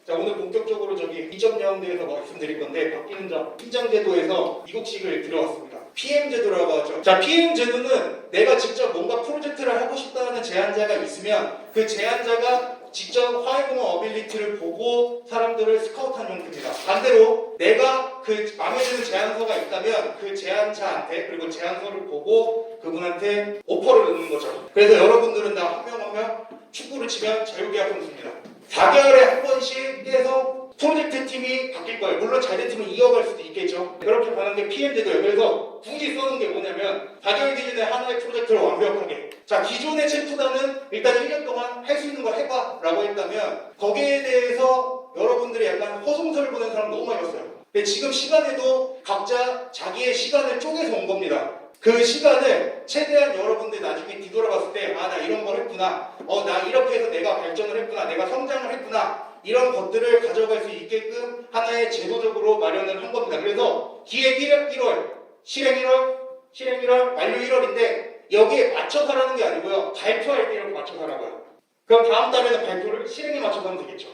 자, 오늘 본격적으로 이점 라운드에서 말씀드릴 건데 바뀌는 점, 팀장 제도에서 미국식을 들어왔습니다. PM 제도라고 하죠. 자, PM 제도는 내가 직접 뭔가 프로젝트를 하고 싶다는 제안자가 있으면 그 제안자가 직접 화해공헌 어빌리티를 보고 사람들을 스카우트한 형태입니다. 반대로 내가 그 마음에 드는 제안서가 있다면 그 제안자한테 그리고 제안서를 보고 그분한테 오퍼를 넣는 거죠. 그래서 여러분들은 다 한 명 한 명 축구를 치면 자유계약 선수입니다. 4개월에 한 번씩 해서 프로젝트 팀이 바뀔 거예요. 물론 잘된 팀은 이어갈 수도 있겠죠. 그렇게 가는 게 PM 제도예요. 그래서 굳이 써는 게 뭐냐면 4개월 기준에 하나의 프로젝트를 완벽하게. 자, 기존의 챔프단은 일단 1년 동안 할 수 있는 거 해봐 라고 했다면 거기에 대해서 여러분들이 약간 허송세를 보낸 사람 너무 많이 봤어요. 근데 지금 시간에도 각자 자기의 시간을 쪼개서 온 겁니다. 그 시간을 최대한 여러분들이 나중에 뒤돌아봤을 때 아, 나 이런 걸 했구나, 나 이렇게 해서 내가 발전을 했구나, 내가 성장을 했구나, 이런 것들을 가져갈 수 있게끔 하나의 제도적으로 마련을 한 겁니다. 그래서 기획 1월, 실행 1월, 완료 1월인데 여기에 맞춰서 하라는 게 아니고요. 발표할 때 이렇게 맞춰서 하라고요. 그럼 다음 달에는 발표를 실행에 맞춰서 하면 되겠죠.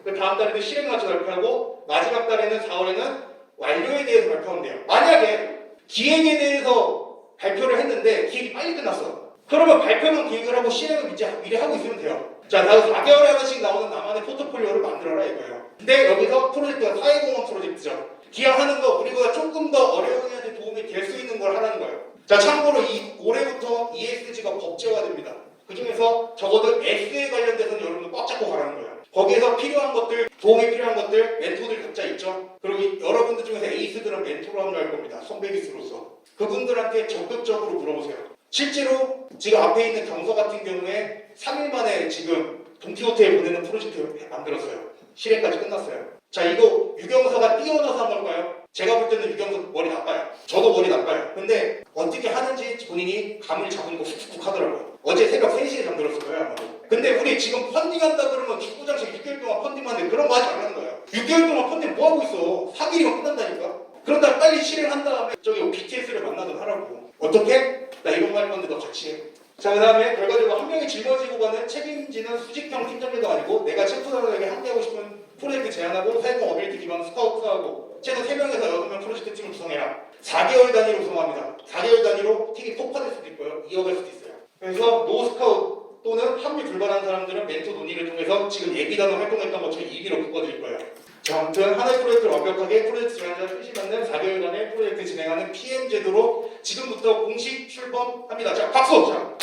그 다음 달에도 실행에 맞춰서 발표하고 마지막 달에는 4월에는 완료에 대해서 발표하면 돼요. 만약에 기획에 대해서 발표를 했는데 기획이 빨리 끝났어. 그러면 발표는 기획을 하고 실행을 미리 하고 있으면 돼요. 자, 나도 4개월에 하나씩 나오는 나만의 포트폴리오를 만들어라 이거예요. 근데 여기서 프로젝트가 사회공헌 프로젝트죠. 기획하는 거 우리보다 조금 더 어려운 애한테 도움이 될 수 있는 걸 하라는 거예요. 자, 참고로 올해부터 ESG가 법제화됩니다. 그 중에서 적어도 S에 관련돼서는 여러분들 꽉 잡고 가라는 거예요. 거기에서 필요한 것들, 도움이 필요한 것들, 멘토들 각자 있죠. 그리고 여러분들 중에서 에이스들은 멘토로 합류할 겁니다. 선배기수로서. 그분들한테 적극적으로 물어보세요. 실제로 지금 앞에 있는 경서 같은 경우에 3일 만에 지금 동키호테에 보내는 프로젝트 만들었어요. 실행까지 끝났어요. 자, 이거 유경서가 뛰어나서 한 걸까요? 제가 볼 때는 유경서 머리 나빠요. 저도 머리 나빠요. 근데 어떻게 하는지 본인이 감을 잡은 거 훅훅 하더라고요. 어제 새벽 3시에 잠들었을 거예요, 아마도. 근데 우리 지금 펀딩한다 그러면 축구장식 6개월 동안 펀딩하는데 그런 거 하지 말라는 거예요. 6개월 동안 펀딩 뭐 하고 있어? 4개월이면 끝난다니까? 그런 다음에 빨리 실행한 다음에 BTS를 만나든 하라고. 어떻게? 나 이런 거 할 건데 너 같이 해. 자, 그 다음에 결과적으로 한 명이 짊어지고 가는 책임지는 수직형 팀장제도 아니고 내가 챔프들에게 함께하고 싶은 프로젝트 제안하고 사회공 어빌리티 기반 스카우트하고 최소 3명에서 8명 프로젝트 팀을 구성해라. 4개월 단위로 구성합니다. 4개월 단위로 팀이 폭파될 수도 있고요. 이어갈 수도 있어요. 그래서 노스카우트 또는 합류 불가능한 사람들은 멘토 논의를 통해서 지금 예비단원 활동했던 것처럼 임의로 묶어드릴 거예요. 자, 아무튼 하나의 프로젝트를 완벽하게 프로젝트 제안자를 실시받는 4개월간의 프로젝트 진행하는 PM 제도로 지금부터 공식 출범합니다. 자, 박수! 자,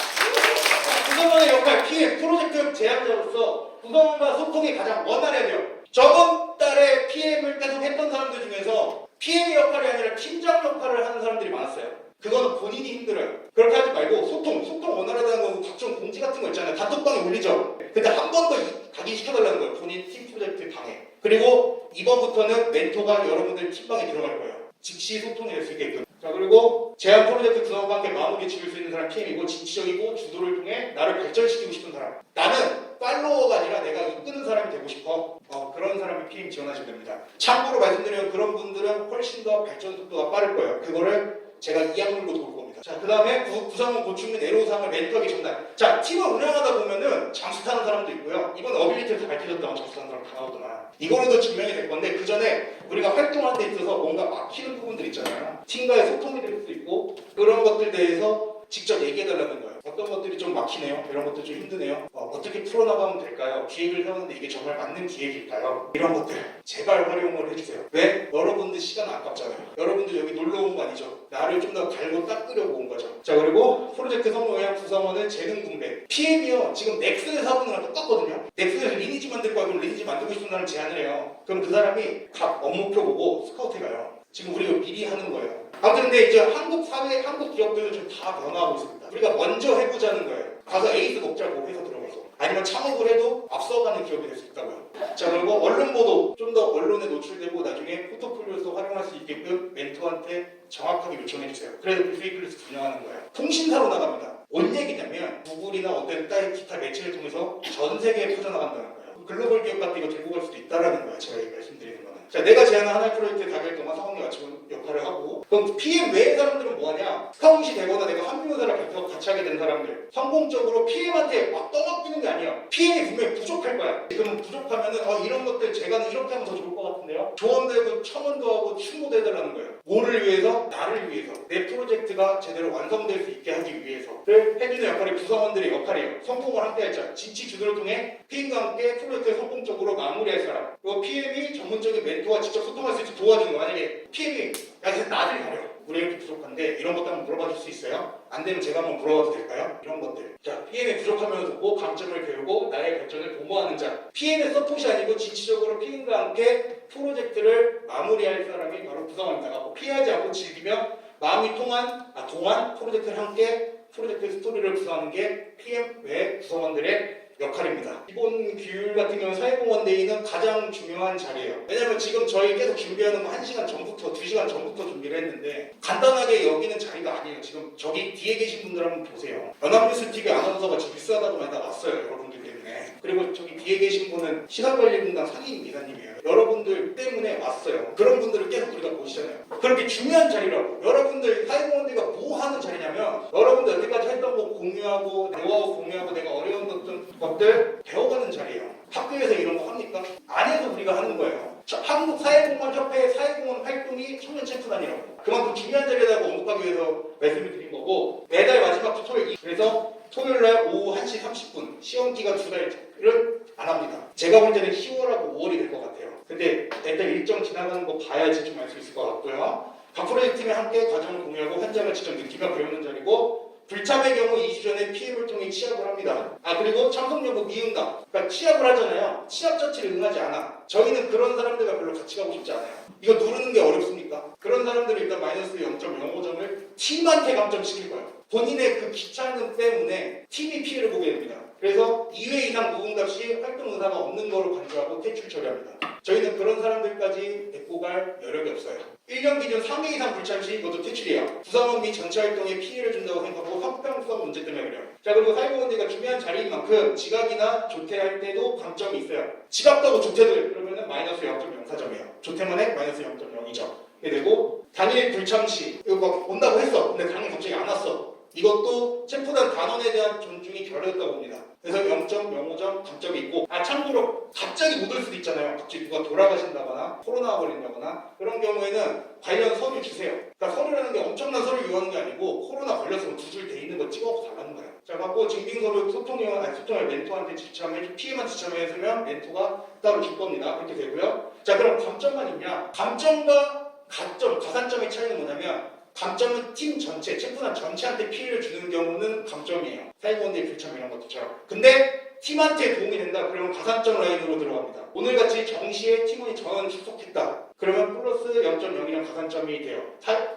구성원의 역할 PM, 프로젝트 제안자로서 구성원과 소통이 가장 원활해야 돼요. 저번 달에 PM을 계속 했던 사람들 중에서 PM 역할이 아니라 팀장 역할을 하는 사람들이 많았어요. 그거는 본인이 힘들어요. 그렇게 하지 말고 소통 원활하다는 건 각종 공지 같은 거 있잖아요. 단톡방에 올리죠. 근데 한 번 더 각인시켜달라는 거예요. 본인 팀 프로젝트 방에. 그리고 이번부터는 멘토가 여러분들 팀방에 들어갈 거예요. 즉시 소통이 될 수 있게끔. 자, 그리고 제안 프로젝트 구성과 함께 마무리 지을 수 있는 사람 PM이고 진취적이고 주도를 통해 나를 발전시키고 싶은 사람. 나는 팔로워가 아니라 내가 이끄는 사람이 되고 싶어. 그런 사람이 PM 지원하시면 됩니다. 참고로 말씀드리면 그런 분들은 훨씬 더 발전 속도가 빠를 거예요. 그거를 제가 이악물고 돌 겁니다. 자, 그 다음에 구성원 고충 및 애로사항을 멘토에게 전달. 자, 팀을 운영하다 보면은 장수 타는 사람도 있고요. 이번 어빌리티를 다 밝혀졌다고 장수 타는 사람 다 나오더만. 이거로도 증명이 될 건데 그 전에 우리가 활동할 때 있어서 뭔가 막히는 부분들 있잖아요. 팀과의 소통이 될 수도 있고 그런 것들 대해서 직접 얘기해달라는 거예요. 어떤 것들이 좀 막히네요. 이런 것들 좀 힘드네요. 어떻게 풀어나가면 될까요? 기획을 세웠는데 이게 정말 맞는 기획일까요? 이런 것들 제발 활용을 해주세요. 왜? 여러분들 시간 아깝잖아요. 여러분들 여기 놀러 온 거 아니죠? 나를 좀 더 갈고 닦으려고 온 거죠. 자, 그리고 프로젝트 성공의 구성원은 재능 분배. PM이요. 지금 넥슨에서 하는 거랑 똑같거든요. 넥슨에서 리니지 만들 거야. 그럼 리니지 만들고 싶은 사람 제안을 해요. 그럼 그 사람이 각 업무표 보고 스카우트해 가요. 지금 우리가 미리 하는 거예요. 아무튼 근데 이제 한국 사회, 한국 기업들도 좀 다 변화하고 있습니다. 우리가 먼저 해보자는 거예요. 가서 에이스 먹자고 해서 들어가서. 아니면 창업을 해도 앞서가는 기업이 될 수 있다고요. 자, 그리고 언론 보도 좀 더 언론에 노출되고 나중에 포트폴리오에서 활용할 수 있게끔 멘토한테 정확하게 요청해 주세요. 그래서 빅페이크리스트 운영하는 거예요. 통신사로 나갑니다. 뭔 얘기냐면 구글이나 어떤 따위 기타 매체를 통해서 전 세계에 퍼져나간다는 거예요. 글로벌 기업 같은 거 들고 갈 수도 있다는 거예요. 제가 말씀드리는 거는. 자, 내가 제안한 하나의 프로젝트에 4개월 동안 상황 맞춤 역할을 하고, 그럼 PM 외의 사람들은 뭐하냐? 스카웃이 되거나 내가 한비교사를 같이 하게 된 사람들, 성공적으로 PM한테 막 떠맡기는 게 아니야. PM이 분명히 부족할 거야. 그럼 부족하면은 이런 것들 제가 이렇게 하면 더 좋을 것 같은데요? 조언되고 첨언도 하고 충고도 해달라는 거예요. 뭐를 위해서? 나를 위해서. 내 프로젝트가 제대로 완성될 수 있게 하기 위해서를 해주는 역할이 구성원들의 역할이에요. 성공을 함께 할자. 진치 주도를 통해 PM과 함께 프로젝트를 성공적으로 마무리할 사람. 그리고 PM이 전문적인 멘토와 직접 소통할 수 있도록 도와주는 거. 만약에 PM이 나를 가려. 우리 이렇게 부족한데 이런 것도 한번 물어봐 줄 수 있어요? 안 되면 제가 한번 물어봐도 될까요? 이런 것들. 자, PM의 부족함을 듣고 강점을 배우고 나의 발전을 도모하는 자. PM의 서폿이 아니고 진취적으로 PM과 함께 프로젝트를 마무리할 사람이 바로 구성원입니다. 피하지 않고 즐기며 마음이 동안 프로젝트를 함께 프로젝트 스토리를 구성하는 게 PM 외 구성원들의 역할입니다. 기본 규율 같은 경우는 사회공헌데이는 가장 중요한 자리예요. 왜냐면 지금 저희 계속 준비하는 거 1시간 전부터 2시간 전부터 준비를 했는데 간단하게 여기는 자리가 아니에요. 지금 저기 뒤에 계신 분들 한번 보세요. 연합뉴스TV 아나운서가 지금 비싸다고 많이 나왔어요. 여러분들 때문에. 그리고 저기 뒤에 계신 분은 시사관리분당 상임 이사님이에요. 여러분들 때문에 왔어요. 그런 분들을 계속 우리가 보시잖아요. 그렇게 중요한 자리라고. 여러분들 사회공헌데이가 뭐 하는 자리냐면 여러분들 여태까지 했던 거 공유하고 대화하고 공유하고 내가 어려운 것들 배워가는 자리예요. 학교에서 이런 거 합니까? 안 해서 우리가 하는 거예요. 한국 사회공헌협회 사회공헌 활동이 청년 챔프단이라고. 그만큼 중요한 자리라고 언급하기 위해서 말씀을 드린 거고, 매달 마지막 주 토요일, 그래서 토요일날 오후 1시 30분 시험 기간 2달을 안 합니다. 제가 볼 때는 10월하고 5월이 될 것 같아요. 근데 일단 일정 지나가는 거 봐야지 좀 알 수 있을 것 같고요. 각 프로젝트에 함께 과정을 공유하고 현장을 직접 느끼며 배우는 자리고, 불참의 경우 2주 전에 PM을 통해 취합을 합니다. 그리고 참석 여부 미응답. 그러니까 취합을 하잖아요. 취합 자체를 응하지 않아. 저희는 그런 사람들과 별로 같이 가고 싶지 않아요. 이거 누르는 게 어렵습니까? 그런 사람들은 일단 마이너스 0.05점을 팀한테 감점시킬 거예요. 본인의 그 귀찮음 때문에 팀이 피해를 보게 됩니다. 그래서 2회 이상 무응답 시 활동 의사가 없는 거로 간주하고 퇴출 처리합니다. 저희는 그런 사람들까지 데리고 갈 여력이 없어요. 1년 기준 3회 이상 불참 시 이것도 퇴출이에요. 구성원 및 전체 활동에 피해를 준다고 생각하고 형평성 문제 때문에 그래요. 자, 그리고 사회공헌대가 중요한 자리인 만큼 지각이나 조퇴할 때도 강점이 있어요. 지각도 하고 조퇴도 그러면은 마이너스 0.04점이에요. 조퇴만 해 마이너스 0.02점. 이게 되고, 당일 불참 시 이거 막 온다고 했어. 근데 당일 갑자기 안 왔어. 이것도 챔프단 단원에 대한 존중이 결여했다고 봅니다. 그래서 0.05점 감점이 있고, 참고로 갑자기 못 올 수도 있잖아요. 갑자기 누가 돌아가신다거나 코로나가 걸린다거나 그런 경우에는 관련 서류 주세요. 그러니까 서류라는 게 엄청난 서류 요하는 게 아니고 코로나 걸렸으면 2줄 돼 있는 거 찍어서 달라는 거예요. 자, 갖고 증빙서류 소통을 멘토한테 지참해, PM한테 지참해주면 멘토가 따로 줄 겁니다. 그렇게 되고요. 자, 그럼 감점만 있냐? 감점과 가산점의 차이는 뭐냐면, 감점은 팀 전체, 챔프단 전체한테 피해를 주는 경우는 감점이에요. 사회공헌대회 불참 이런 것처럼. 근데 팀한테 도움이 된다. 그러면 가산점 라인으로 들어갑니다. 오늘같이 정시에 팀원이 전원 출석했다. 그러면 플러스 0.0이랑 가산점이 돼요.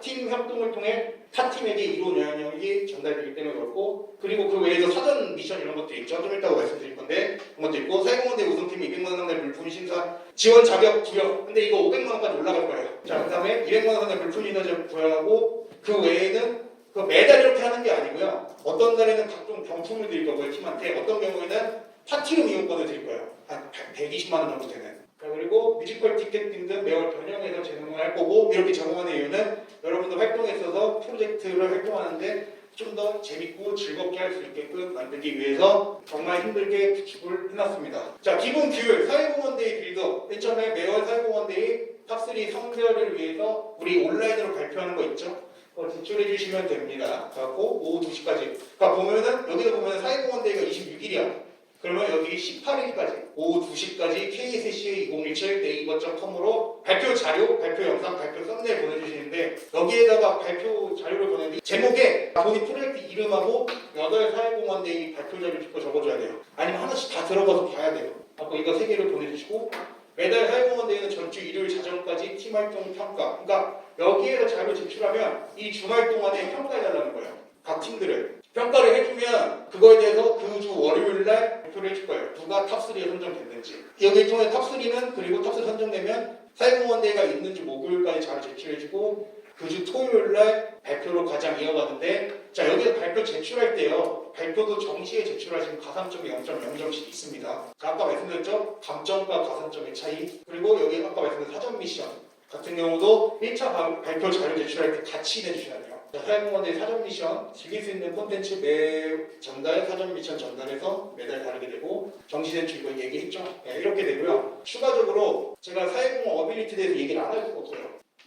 팀 협동을 통해 타 팀에게 이로운 영향력이 전달되기 때문에 그렇고, 그리고 그 외에도 사전 미션 이런 것도 있죠. 좀 이따가 말씀드릴 건데 그런 것도 있고, 사회공헌대회 우승팀이 200만 원 상당의 물품 심사 지원 자격 부여. 근데 이거 500만 원까지 올라갈 거예요. 자, 그 다음에 200만 원 상당의 물품 심사 부여하고, 그 외에는 매달 이렇게 하는 게 아니고요. 어떤 달에는 각종 경품을 드릴 거고요. 팀한테. 어떤 경우에는 파티룸 이용권을 드릴 거예요. 한 120만 원 정도 되는. 그리고 뮤지컬 티켓 등등 매월 변형해서 제공을 할 거고, 이렇게 제공하는 이유는 여러분들 활동에 있어서 프로젝트를 활동하는데 좀 더 재밌고 즐겁게 할 수 있게끔 만들기 위해서 정말 힘들게 구축을 해놨습니다. 자, 기본 규율, 사회공헌데이 빌더. 맨 처음에 매월 사회공헌데이 탑3 성별을 위해서 우리 온라인으로 발표하는 거 있죠? 제출해 주시면 됩니다. 그래갖고 오후 2시까지. 그러니까 보면은 여기서 보면은 사회공헌데이가 26일이야. 그러면 여기 18일까지 오후 2시까지 KSCA2017 네이버.com으로 발표 자료, 발표 영상, 발표 썸네일 보내주시는데, 여기에다가 발표 자료를 보내는데 제목에 본인 프로젝트 이름하고 8 사회공헌데이 발표 자료 짚어 적어줘야 돼요. 아니면 하나씩 다 들어가서 봐야 돼요. 그래서 이거 3개를 보내주시고, 매달 사회공헌데이는 전주 일요일 자정까지 팀활동 평가. 그러니까 여기에서 자료 제출하면 이 주말 동안에 평가해달라는 거예요. 각 팀들을. 평가를 해주면 그거에 대해서 그 주 월요일날 발표를 해줄 거예요. 누가 탑3에 선정됐는지. 여기 통해 탑3는, 그리고 탑3 선정되면 사회공헌데이가 있는지 목요일까지 자료 제출해주고, 그 주 토요일날 발표로 가장 이어가는데, 자, 여기서 발표 제출할 때요, 발표도 정시에 제출하시면 가산점이 0.0점씩 있습니다. 아까 말씀드렸죠? 감점과 가산점의 차이. 그리고 여기 아까 말씀드린 사전 미션 같은 경우도 1차 발표 자료 제출할 때 같이 내주셔야 돼요. 사회공헌의 사전 미션, 즐길 수 있는 콘텐츠 매 전달, 사전 미션 전달해서 매달 다르게 되고 정시 제출 이거 얘기했죠? 네, 이렇게 되고요. 추가적으로 제가 사회공헌 어빌리티에 대해서 얘기를 안 할 수가 없어요.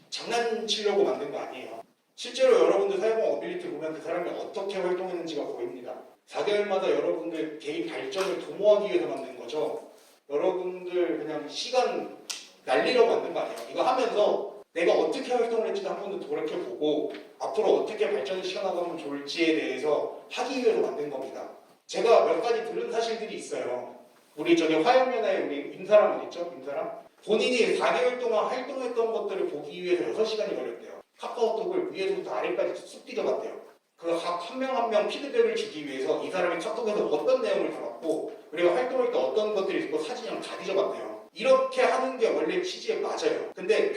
장난치려고 만든 거 아니에요. 실제로 여러분들 사회공헌 어빌리티 보면 그 사람이 어떻게 활동했는지가 보입니다. 4개월마다 여러분들 개인 발전을 도모하기 위해서 만든 거죠. 여러분들 그냥 시간 날리려고 만든 거 아니에요. 이거 하면서 내가 어떻게 활동을 했지도 한 번도 돌이켜보고 앞으로 어떻게 발전을 시켜나가면 좋을지에 대해서 하기 위해서 만든 겁니다. 제가 몇 가지 들은 사실들이 있어요. 우리 저기 화영연의 우리 임사람 있죠? 임사람? 본인이 4개월 동안 활동했던 것들을 보기 위해서 6시간이 걸렸대요. 카카오톡을 위에서부터 아래까지 쑥 뒤져봤대요. 그 한 명 한 명 피드백을 주기 위해서 이 사람이 카톡에서 어떤 내용을 담았고 그리고 활동할 때 어떤 것들이 있고 사진이랑 다 뒤져봤대요. 이렇게 하는 게 원래 취지에 맞아요. 근데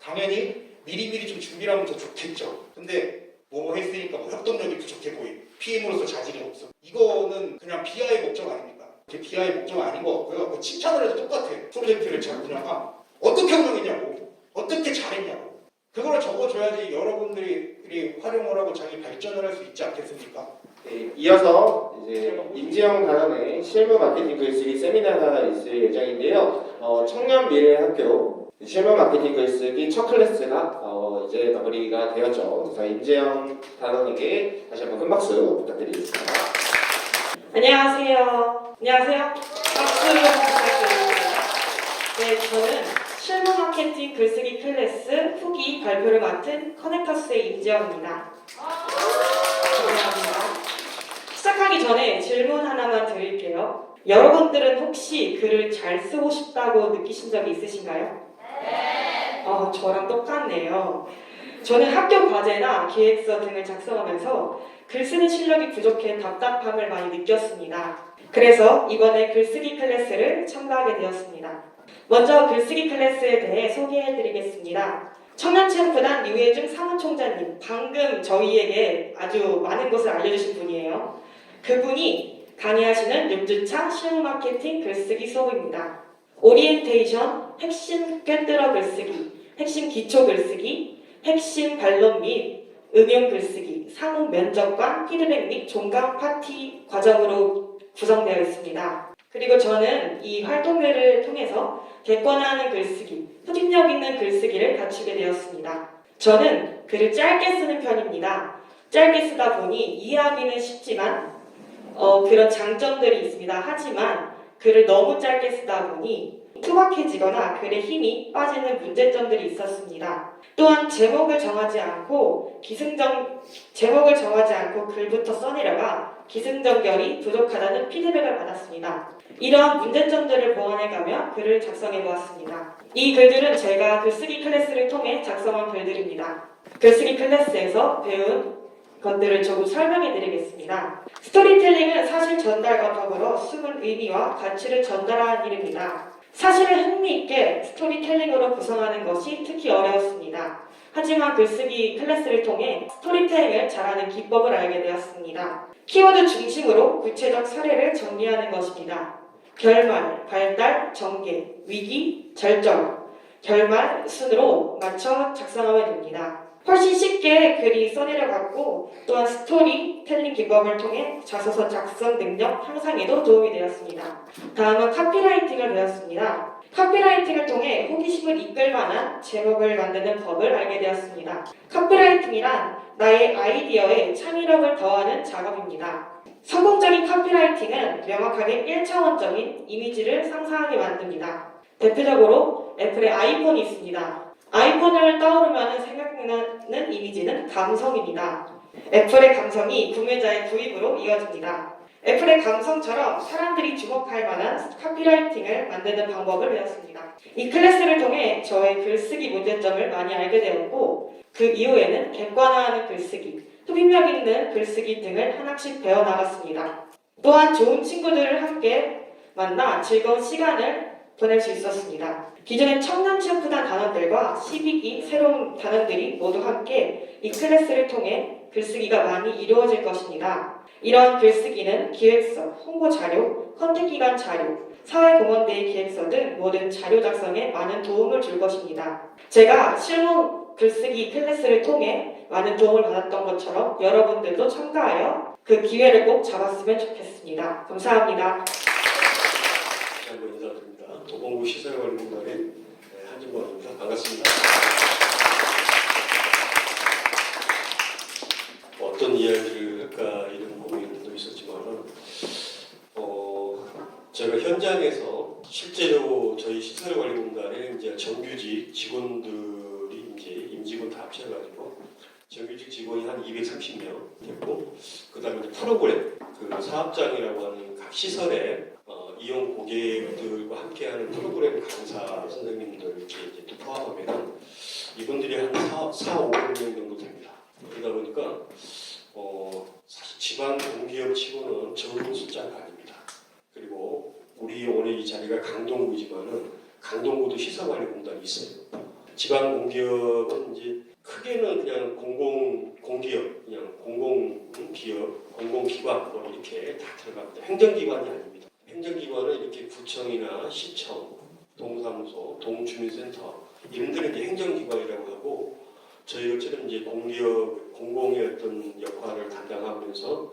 당연히 미리미리 좀 준비를 하면 더 좋겠죠. 근데 뭐 했으니까 뭐 협동력이 부족해 보임. PM으로서 자질이 없어. 이거는 그냥 비하의 목적 아닙니까? 그게 비하의 목적 아닌 것 같고요. 뭐 칭찬을 해도 똑같아. 프로젝트를 잘 운영함. 어떻게 운영했냐고. 어떻게 잘했냐고. 그걸 적어줘야지 여러분들이 활용을 하고 자기 발전을 할 수 있지 않겠습니까? 네, 이어서 이제 임지영 단원의 실무 마케팅 글쓰기 세미나가 있을 예정인데요. 청년 미래학교 실무 마케팅 글쓰기 첫 클래스가 이제 마무리가 되었죠. 그래서 임지영 단원에게 다시 한번 큰 박수 부탁드리겠습니다. 안녕하세요. 안녕하세요. 박수 부탁드립니다. 네, 저는 실무 마케팅 글쓰기 클래스 후기 발표를 맡은 커넥터스의 임지영입니다. 감사합니다. 시작하기 전에 질문 하나만 드릴게요. 여러분들은 혹시 글을 잘 쓰고 싶다고 느끼신 적이 있으신가요? 네. 저랑 똑같네요. 저는 학교 과제나 기획서 등을 작성하면서 글 쓰는 실력이 부족해 답답함을 많이 느꼈습니다. 그래서 이번에 글쓰기 클래스를 참가하게 되었습니다. 먼저 글쓰기 클래스에 대해 소개해드리겠습니다. 청년체육부단 유해중 사무총장님, 방금 저희에게 아주 많은 것을 알려주신 분이에요. 그분이 강의하시는 6주차 실무마케팅 글쓰기 수업입니다. 오리엔테이션, 핵심 꿰뚫어 글쓰기, 핵심 기초 글쓰기, 핵심 반론 및 응용 글쓰기, 상호 면접관, 피드백 및 종강 파티 과정으로 구성되어 있습니다. 그리고 저는 이 활동들을 통해서 객관화하는 글쓰기, 흡입력 있는 글쓰기를 갖추게 되었습니다. 저는 글을 짧게 쓰는 편입니다. 짧게 쓰다 보니 이해하기는 쉽지만 그런 장점들이 있습니다. 하지만 글을 너무 짧게 쓰다 보니 투박해지거나 글에 힘이 빠지는 문제점들이 있었습니다. 또한 제목을 정하지 않고 글부터 써내려가 기승전결이 부족하다는 피드백을 받았습니다. 이러한 문제점들을 보완해가며 글을 작성해보았습니다. 이 글들은 제가 글쓰기 클래스를 통해 작성한 글들입니다. 글쓰기 클래스에서 배운 것들을 조금 설명해드리겠습니다. 스토리텔링은 사실 전달과 더불어 숨은 의미와 가치를 전달하는 일입니다. 사실을 흥미있게 스토리텔링으로 구성하는 것이 특히 어려웠습니다. 하지만 글쓰기 클래스를 통해 스토리텔링을 잘하는 기법을 알게 되었습니다. 키워드 중심으로 구체적 사례를 정리하는 것입니다. 결말, 발달, 전개, 위기, 절정, 결말 순으로 맞춰 작성하면 됩니다. 훨씬 쉽게 글이 써내려갔고 또한 스토리텔링 기법을 통해 자소서 작성 능력 향상에도 도움이 되었습니다. 다음은 카피라이팅을 배웠습니다. 카피라이팅을 통해 호기심을 이끌 만한 제목을 만드는 법을 알게 되었습니다. 카피라이팅이란 나의 아이디어에 창의력을 더하는 작업입니다. 성공적인 카피라이팅은 명확하게 1차원적인 이미지를 상상하게 만듭니다. 대표적으로 애플의 아이폰이 있습니다. 아이폰을 떠오르면 생각나는 이미지는 감성입니다. 애플의 감성이 구매자의 구입으로 이어집니다. 애플의 감성처럼 사람들이 주목할 만한 카피라이팅을 만드는 방법을 배웠습니다. 이 클래스를 통해 저의 글쓰기 문제점을 많이 알게 되었고 그 이후에는 객관화하는 글쓰기, 흡입력 있는 글쓰기 등을 하나씩 배워나갔습니다. 또한 좋은 친구들을 함께 만나 즐거운 시간을 보낼 수 있었습니다. 기존의 청년체육부단 단원들과 12기 새로운 단원들이 모두 함께 이 클래스를 통해 글쓰기가 많이 이루어질 것입니다. 이런 글쓰기는 기획서, 홍보 자료, 컨택기관 자료, 사회공헌대회 기획서 등 모든 자료 작성에 많은 도움을 줄 것입니다. 제가 실무 글쓰기 클래스를 통해 많은 도움을 받았던 것처럼 여러분들도 참가하여 그 기회를 꼭 잡았으면 좋겠습니다. 감사합니다. 다시 한번 인사드립니다. 도봉구 시설관리공단의 한진권입니다. 반갑습니다. 어떤 이야기를 할까 이런 고민도 있었지만은 제가 현장에서 실제로 저희 시설관리공단에 이제 정규직 직원들이 이제 임직원 다 합쳐가지고 정규직 직원이 한 230명 됐고, 그다음에 이제 프로그램 그 사업장이라고 하는 각 시설에 이용 고객들과 함께하는 프로그램 강사 선생님들 이렇게 이제 또 포함하면 이분들이 한 500명 정도 됩니다. 그러다 보니까 사실 지방 공기업 치고는 적은 숫자가 아닙니다. 그리고 우리 오늘 이 자리가 강동구지만은 강동구도 시설관리공단이 있어요. 지방 공기업은 이제 크게는 그냥 공기업, 그냥 공공기업, 공공기관 뭐 이렇게 다 들어갑니다. 행정기관이 아닙니다. 행정기관은 이렇게 구청이나 시청, 동사무소, 동주민센터 이런 데는 이제 행정기관이라고 하고, 저희처럼 이제 공기업, 공공의 어떤 역할을 담당하면서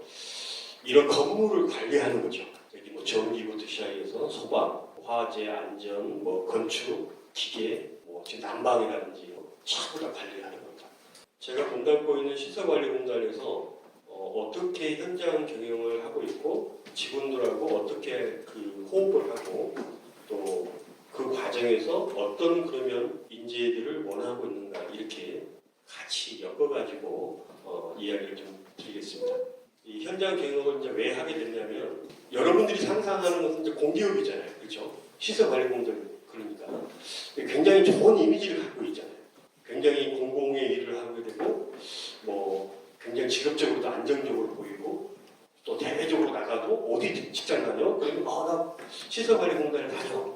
이런 건물을 관리하는 거죠. 여기 뭐 전기부터 시작해서 소방, 화재, 안전, 뭐 건축, 기계, 뭐 지금 난방이라든지 전부 다 관리하는 겁니다. 제가 몸담고 있는 시설관리공단에서 어떻게 현장 경영을 하고 있고 직원들하고 어떻게 그 호흡을 하고 또 그 과정에서 어떤 그러면 인재들을 원하고 있는가 이렇게 같이 엮어가지고 이야기를 좀 드리겠습니다. 이 현장 경영을 이제 왜 하게 됐냐면 여러분들이 상상하는 것은 이제 공기업이잖아요, 그렇죠? 시설관리공단 그러니까 굉장히 좋은 이미지를 갖고 있잖아요. 굉장히 공공의 일을 하게 되고 뭐 굉장히 직업적으로도 안정적으로 보이고 또 대외적으로 나가도 어디 직장 다녀? 그러면 나 시설관리공단에 다녀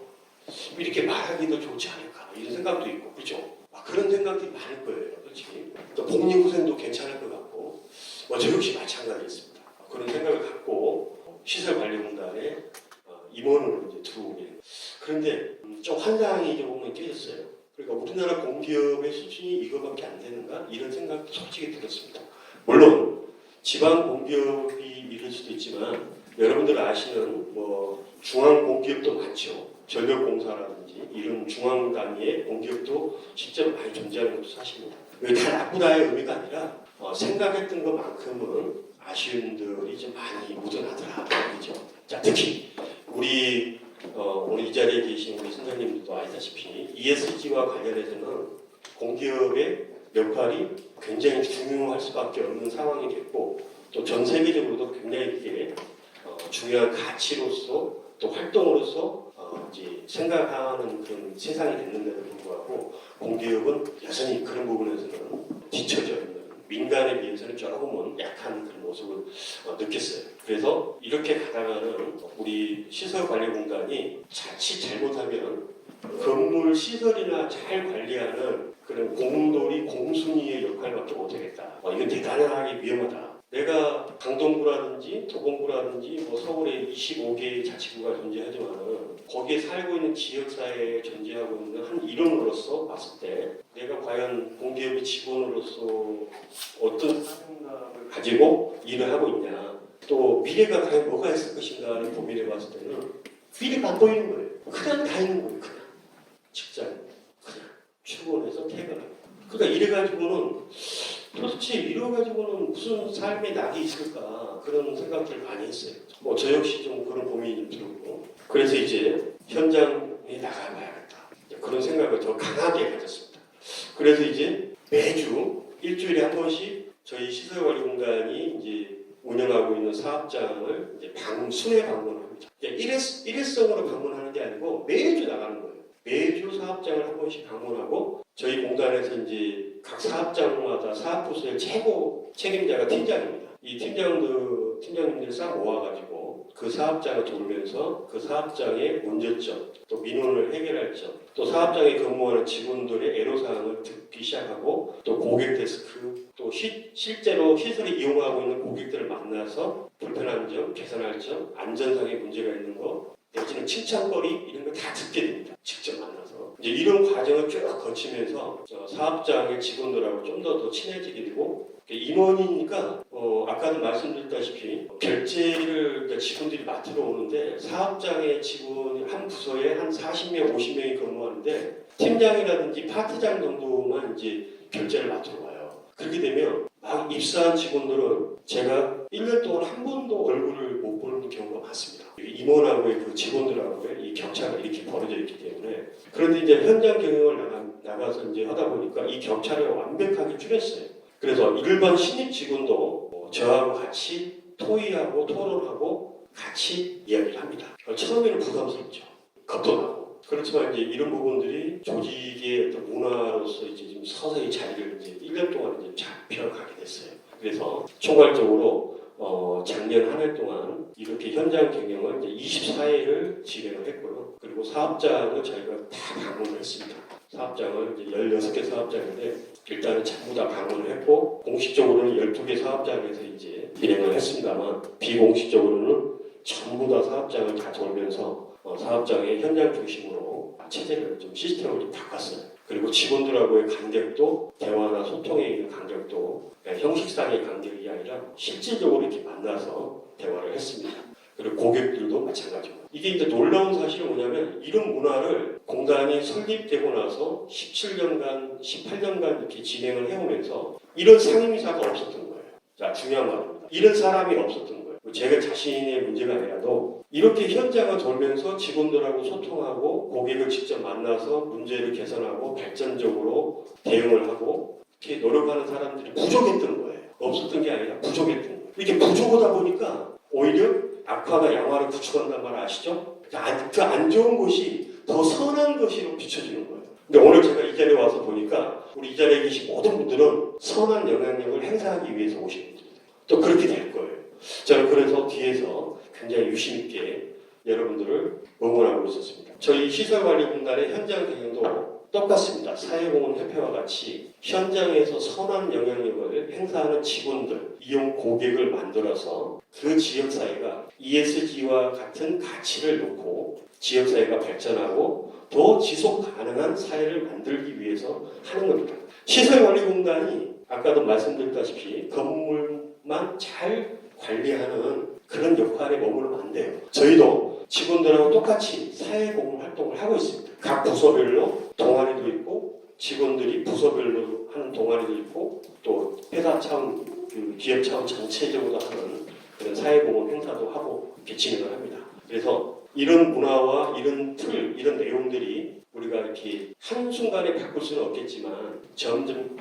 이렇게 말하기도 좋지 않을까 이런 생각도 있고 그렇죠? 그런 생각들이 많을 거예요, 솔직히. 또 복리후생도 괜찮을 것 같고 저 역시 마찬가지였습니다. 그런 생각을 갖고 시설관리공단에 임원으로 이제 들어오게. 그런데 좀 환상이 조금은 깨졌어요. 그러니까 우리나라 공기업의 수준이 이거밖에 안 되는가 이런 생각도 솔직히 들었습니다. 물론 지방 공기업이 이럴 수도 있지만 여러분들 아시는 뭐 중앙 공기업도 많죠. 전력공사라든지 이런 중앙 단위의 공기업도 실제로 많이 존재하는 것도 사실입니다. 이게 다 나쁘다의 의미가 아니라 생각했던 것만큼은 아쉬움들이 좀 많이 묻어나더라. 그렇죠? 자, 특히 우리 오늘 이 자리에 계신 우리 선생님들도 아시다시피 ESG와 관련해서는 공기업의 역할이 굉장히 중요할 수밖에 없는 상황이 됐고 또 전 세계적으로도 굉장히 이게 중요한 가치로서 또 활동으로서 이제 생각하는 그런 세상이 됐는데도 불구하고 공기업은 여전히 그런 부분에서는 뒤처져 있는 민간에 비해서는 조금은 약한 그런 모습을 느꼈어요. 그래서 이렇게 가다가는 우리 시설관리공단이 자칫 잘못하면 건물 시설이나 잘 관리하는 그런 공돌이 공순이의 역할밖에 못하겠다. 이건 대단하게 위험하다. 내가 강동구라든지 도봉구라든지 뭐 서울에 25개의 자치구가 존재하지만은 거기에 살고 있는 지역사회에 존재하고 있는 한 일원으로서 봤을 때 내가 과연 공기업의 직원으로서 어떤 사명감을 가지고 일을 하고 있냐, 또 미래가 과연 뭐가 있을 것인가를 고민해 봤을 때는 미래가 안 보이는 거예요. 그냥 다 있는 거예요. 그냥 직장 그냥 출근해서 퇴근하고. 그러니까 이래가지고는 도대체 이래가지고는 무슨 삶의 낙이 있을까 그런 생각들을 많이 했어요. 저 역시 좀 그런 고민이 들었고 그래서 이제 현장에 나가봐야겠다 그런 생각을 더 강하게 가졌습니다. 그래서 이제 매주 일주일에 한 번씩 저희 시설관리공단이 이제 운영하고 있는 사업장을 이제 순회 방문을 합니다. 일회성으로 방문하는 게 아니고 매주 나가는 거예요. 매주 사업장을 한 번씩 방문하고 저희 공단에서 이제 각 사업장마다 사업부서의 최고 책임자가 팀장입니다. 이 팀장님들 싹 모아가지고 그 사업장을 돌면서 그 사업장의 문제점, 또 민원을 해결할 점, 또 사업장에 근무하는 직원들의 애로사항을 듣기 시작하고 또 고객 데스크, 또 실제로 시설을 이용하고 있는 고객들을 만나서 불편한 점, 개선할 점, 안전상의 문제가 있는 거, 내지는 칭찬거리 이런 거 다 듣게 됩니다. 직접 만나서 이제 이런 과정을 쭉 거치면서 사업장의 직원들하고 좀 더 친해지게 되고 임원이니까 아까도 말씀드렸다시피 결제를 직원들이 맡으러 오는데 사업장의 직원이 한 부서에 한 40명, 50명이 근무하는데 팀장이라든지 파트장 정도만 이제 결제를 맡으러 와요. 그렇게 되면 막 입사한 직원들은 제가 1년 동안 한 번도 얼굴을 못 보는 경우가 많습니다. 임원하고의 그 직원들하고의 이 격차가 이렇게 벌어져 있기 때문에 그런데 이제 현장 경영을 나가서 이제 하다 보니까 이 격차를 완벽하게 줄였어요. 그래서 일반 신입 직원도 저하고 같이 토의하고 토론하고 같이 이야기를 합니다. 처음에는 부담스럽죠. 겁도 나고. 그렇지만 이제 이런 부분들이 조직의 어떤 문화로서 이제 좀 서서히 자리를 이제 1년 동안 이제 잡혀가게 됐어요. 그래서 총괄적으로 작년 한 해 동안 이렇게 현장 경영을 이제 24회를 진행을 했고요. 그리고 사업장을 저희가 다 방문을 했습니다. 사업장을 이제 16개 사업장인데 일단은 전부 다 방문을 했고 공식적으로는 12개 사업장에서 이제 진행을 했습니다만 비공식적으로는 전부 다 사업장을 다 돌면서 사업장의 현장 중심으로 체제를 좀 시스템을 좀 바꿨어요. 그리고 직원들하고의 간격도 대화나 소통에 있는 간격도 형식상의 간격이 아니라 실질적으로 이렇게 만나서 대화를 했습니다. 그리고 고객들도 마찬가지고. 이게 이제 놀라운 사실은 뭐냐면 이런 문화를 공단이 설립되고 나서 17년간, 18년간 이렇게 진행을 해오면서 이런 상임이사가 없었던 거예요. 자, 중요한 말입니다. 이런 사람이 없었던 거예요. 제가 자신의 문제가 아니라도 이렇게 현장을 돌면서 직원들하고 소통하고 고객을 직접 만나서 문제를 개선하고 발전적으로 대응을 하고 이렇게 노력하는 사람들이 부족했던 거예요. 없었던 게 아니라 부족했던 거예요. 이렇게 부족하다 보니까 오히려 악화가 양화를 구축한단 말 아시죠? 그 안 좋은 것이 더 선한 것으로 비춰지는 거예요. 근데 오늘 제가 이 자리에 와서 보니까 우리 이 자리에 계신 모든 분들은 선한 영향력을 행사하기 위해서 오신 분들이에요. 또 그렇게 될 거예요. 저는 그래서 뒤에서 굉장히 유심 있게 여러분들을 응원하고 있었습니다. 저희 시설관리공단의 현장 경영도 똑같습니다. 사회공헌협회와 같이 현장에서 선한 영향력을 행사하는 직원들, 이용 고객을 만들어서 그 지역사회가 ESG와 같은 가치를 놓고 지역사회가 발전하고 더 지속 가능한 사회를 만들기 위해서 하는 겁니다. 시설관리공단이 아까도 말씀드렸다시피 건물만 잘 관리하는 그런 역할에 머무르면 안 돼요. 저희도 직원들하고 똑같이 사회공헌 활동을 하고 있습니다. 각 부서별로 동아리도 있고 직원들이 부서별로 하는 동아리도 있고 또 회사 차원, 기업 차원 전체적으로 하는 그런 사회공헌 행사도 하고 이렇게 진행을 합니다. 그래서 이런 문화와 이런 틀, 이런 내용들이 우리가 이렇게 한순간에 바꿀 수는 없겠지만 점점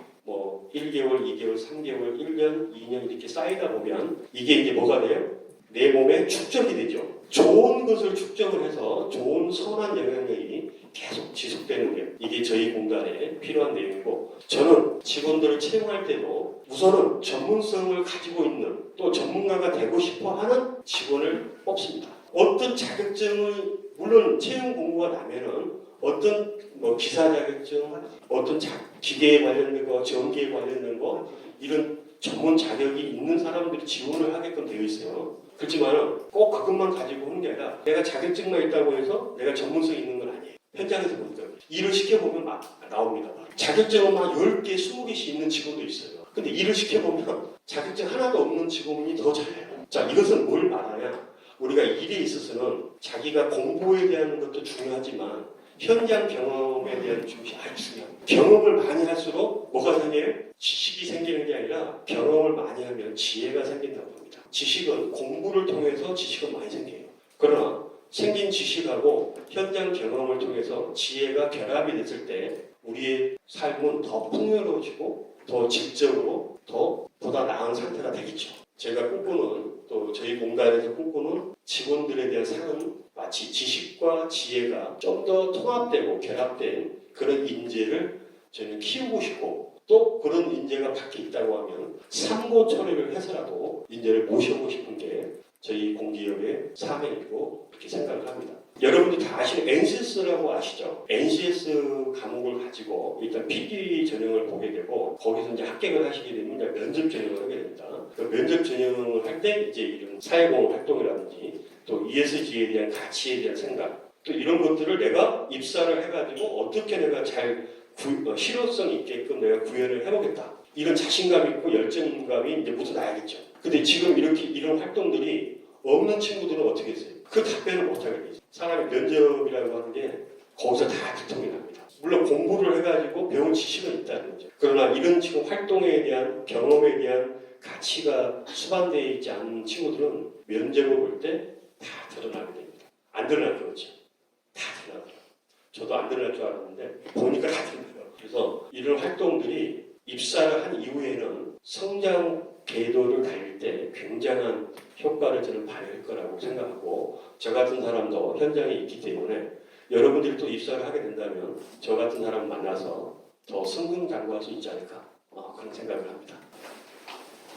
1개월, 2개월, 3개월, 1년, 2년 이렇게 쌓이다 보면 이게 이제 뭐가 돼요? 내 몸에 축적이 되죠. 좋은 것을 축적을 해서 좋은 선한 영향력이 계속 지속되는 게 이게 저희 공단에 필요한 내용이고 저는 직원들을 채용할 때도 우선은 전문성을 가지고 있는 또 전문가가 되고 싶어 하는 직원을 뽑습니다. 어떤 자격증을 물론 채용 공고가 나면은 어떤 기사 자격증, 어떤 기계에 관련된 거, 전기에 관련된 거 이런 전문 자격이 있는 사람들이 지원을 하게끔 되어 있어요. 그렇지만 꼭 그것만 가지고 하는 게 아니라 내가 자격증만 있다고 해서 내가 전문성이 있는 건 아니에요. 현장에서 보니까 일을 시켜보면 막 나옵니다. 자격증은 막 10개, 20개씩 있는 직원도 있어요. 근데 일을 시켜보면 자격증 하나도 없는 직원이 더 잘해요. 자, 이것은 뭘 말하냐? 우리가 일에 있어서는 자기가 공부에 대한 것도 중요하지만 현장 경험에 대한 준비 아주 중요합니다. 경험을 많이 할수록 뭐가 생겨요? 지식이 생기는 게 아니라 경험을 많이 하면 지혜가 생긴다고 합니다. 지식은 공부를 통해서 지식은 많이 생겨요. 그러나 생긴 지식하고 현장 경험을 통해서 지혜가 결합이 됐을 때 우리의 삶은 더 풍요로워지고 더 질적으로 보다 나은 상태가 되겠죠. 제가 꿈꾸는 또 저희 공단에서 꿈꾸는 직원들에 대한 상은 마치 지식과 지혜가 좀 더 통합되고 결합된 그런 인재를 저는 키우고 싶고 또 그런 인재가 밖에 있다고 하면 상고 처리를 해서라도 인재를 모셔보고 싶은 게 저희 공기업의 사명이고 그렇게 생각을 합니다. 여러분들 다 아시는 NCS라고 아시죠? NCS 과목을 가지고 일단 PD 전형을 보게 되고 거기서 이제 합격을 하시게 되면 이제 면접 전형을 하게 됩니다. 그 면접 전형을 할 때 이제 이런 사회공헌 활동이라든지 또 ESG에 대한 가치에 대한 생각 또 이런 것들을 내가 입사를 해가지고 어떻게 내가 잘 실효성 있게끔 내가 구현을 해보겠다. 이런 자신감 있고 열정감이 이제 묻어나야겠죠. 근데 지금 이렇게 이런 활동들이 없는 친구들은 어떻게 했어요? 그 답변을 못하게 되죠. 사람의 면접이라고 하는 게 거기서 다 두통이 납니다. 물론 공부를 해가지고 배운 지식은 있다는 거죠. 그러나 이런 지금 활동에 대한 경험에 대한 가치가 수반되어 있지 않은 친구들은 면접을 볼 때 다 드러나게 됩니다. 안 드러날 거 없죠. 다 드러나더라고요. 저도 안 드러날 줄 알았는데 보니까 다 드러나요. 그래서 이런 활동들이 입사를 한 이후에는 성장 궤도를 달릴 때 굉장한 효과를 저는 발휘할 거라고 생각하고 저 같은 사람도 현장에 있기 때문에 여러분들이 또 입사를 하게 된다면 저 같은 사람 만나서 더 승승장구할 수 있지 않을까 그런 생각을 합니다.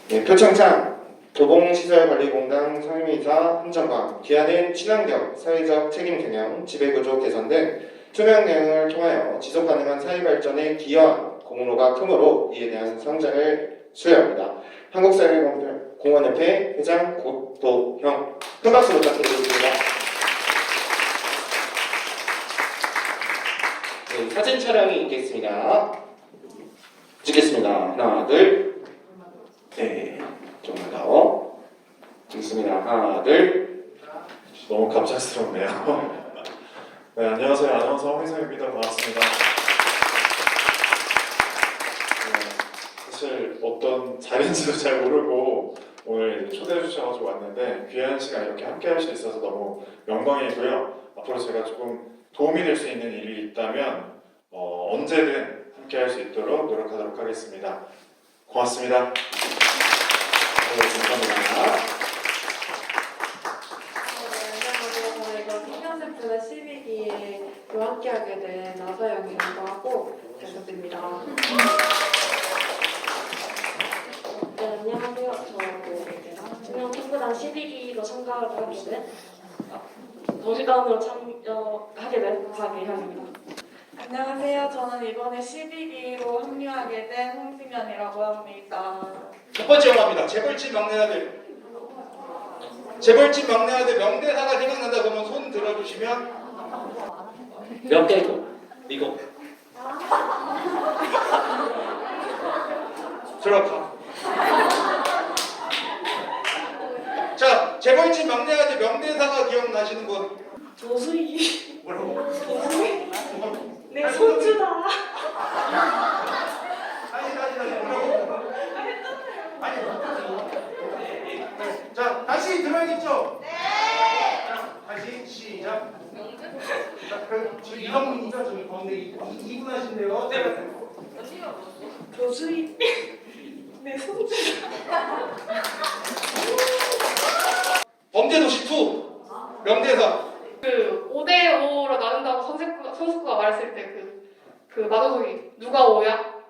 네, 표창장 도봉시설관리공단 상임이사 한정광 기하는 친환경, 사회적 책임 경영, 지배구조 개선 등 투명 내용을 통하여 지속가능한 사회발전에 기여한 공로가 크므로 이에 대한 상장을 수여합니다. 한국사회공헌협회 회장 고도형 큰 박수 부탁드리겠습니다. 네, 사진 촬영이 있겠습니다. 찍겠습니다. 하나, 둘, 네, 조금 더 찍습니다. 하나, 둘. 너무 갑작스럽네요. 네, 안녕하세요. 아나운서 홍희성입니다. 반갑습니다. 사실 어떤 자리인지도 잘 모르고 오늘 초대해 주셔가지고 왔는데 귀한 시간 이렇게 함께 할 수 있어서 너무 영광이고요. 앞으로 제가 조금 도움이 될 수 있는 일이 있다면 언제든 함께 할 수 있도록 노력하도록 하겠습니다. 고맙습니다. 네, 감사합니다. 안녕하세요. 저는 이번 청년샘플의 12기에 함께하게 된 나서영이라고 하고 잘 부탁드립니다. 네, 안녕하세요. 저 청년 탐구단 12기로 참가를 하게 된 동시다운으로 참여하게 된 박예현입니다. 안녕하세요. 저는 이번에 12기로 합류하게 된 홍승연이라고 합니다. 첫 번째 영화입니다. 재벌집 막내 아들. 재벌집 막내 아들 명대사가 생각난다 그러면 손 들어주시면 몇 개고? 미국. 들어가. 자, 재벌집 막내 아들 명대사가 기억나시는 분? 조수희. 뭐라고? 조수희. 내 손주다. 다시 뭐라고? 아니. 자, 다시 들어야겠죠? 네. 자, 다시 시작. 자, 지금 이성민이죠? 저기 가운데 이분 하신대요. 네. 조수희. 내 손주다. 범죄도시 2 명대사. 그 5대5로 나눈다고 선수가 말했을 때 그 마도석이 누가 5야?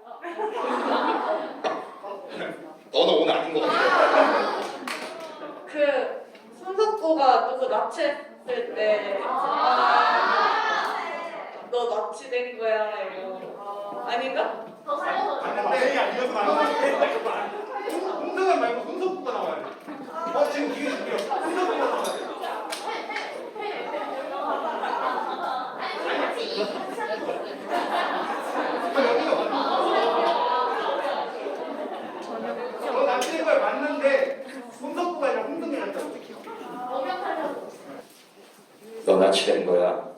너는 오늘 아닌 것 같아. 그 손석구가 누구 납치했을 때 너 납치된 거야 이거 아닌가? 아닌데 아니어서 나왔는데 홍성현 말고 손석구가 나와야 돼. 지금 기회 줄게요. 손석구가 나와야 돼. 너 납치된 걸 맞는데 손석구가 아니라 홍성현이었다. 너 납치된 거야.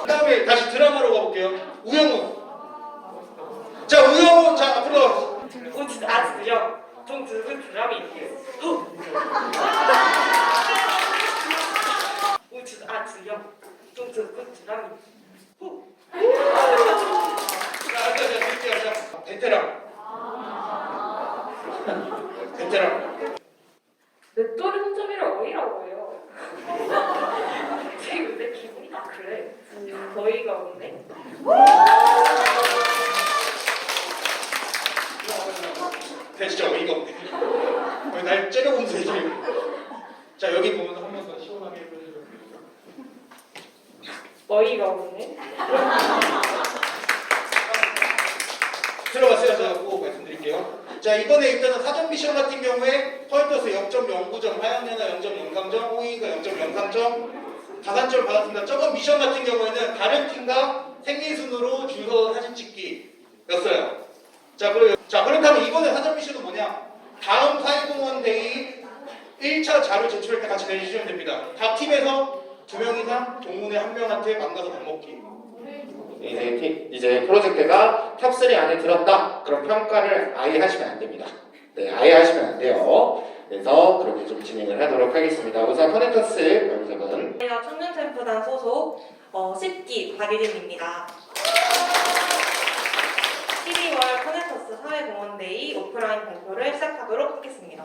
그 다음에 다시 드라마로 가볼게요. 우영우. 자, 우영우. 자, 앞으로. 우치 아즈요. 동즈은 드라미. 우치 아즈요. 동즈은 드라미. 자, 드릴게요. 자, 베테랑. 베테랑. 내 또래 손잡이를 어이라고 해요. 지금 내 기분이 다 그래. 거의가 없네. 진짜 어이가 없네. 날 째려보면서 얘기해. 자, 여기 보면서 한 번 더 시원하게 해보세요. 어이가 없네. 들어가세요. 제가 꼭 말씀드릴게요. 자, 이번에 일단은 사전 미션 같은 경우에 펄터스 0.09점, 하양연화 0.03점, 호이가 0.03점, 가산점 받았습니다. 저번 미션 같은 경우에는 다른 팀과 생리순으로 줄서 사진 찍기였어요. 자, 그렇다면 이번에 사전 미션은 뭐냐? 다음 사회공헌 데이 1차 자료 제출할 때 같이 내주시면 됩니다. 각 팀에서 2명 이상 동문회 1명한테 만나서 밥 먹기. 이제 프로젝트가 탑3 안에 들었다. 그럼 평가를 아예 하시면 안 됩니다. 네, 아예 하시면 안 돼요. 그래서 그렇게 좀 진행을 하도록 하겠습니다. 우선 커넥터스 연습은 저희가 청년챔프단 소속 10기 박예진입니다. 12월 커넥터스 사회공헌데이 오프라인 발표를 시작하도록 하겠습니다.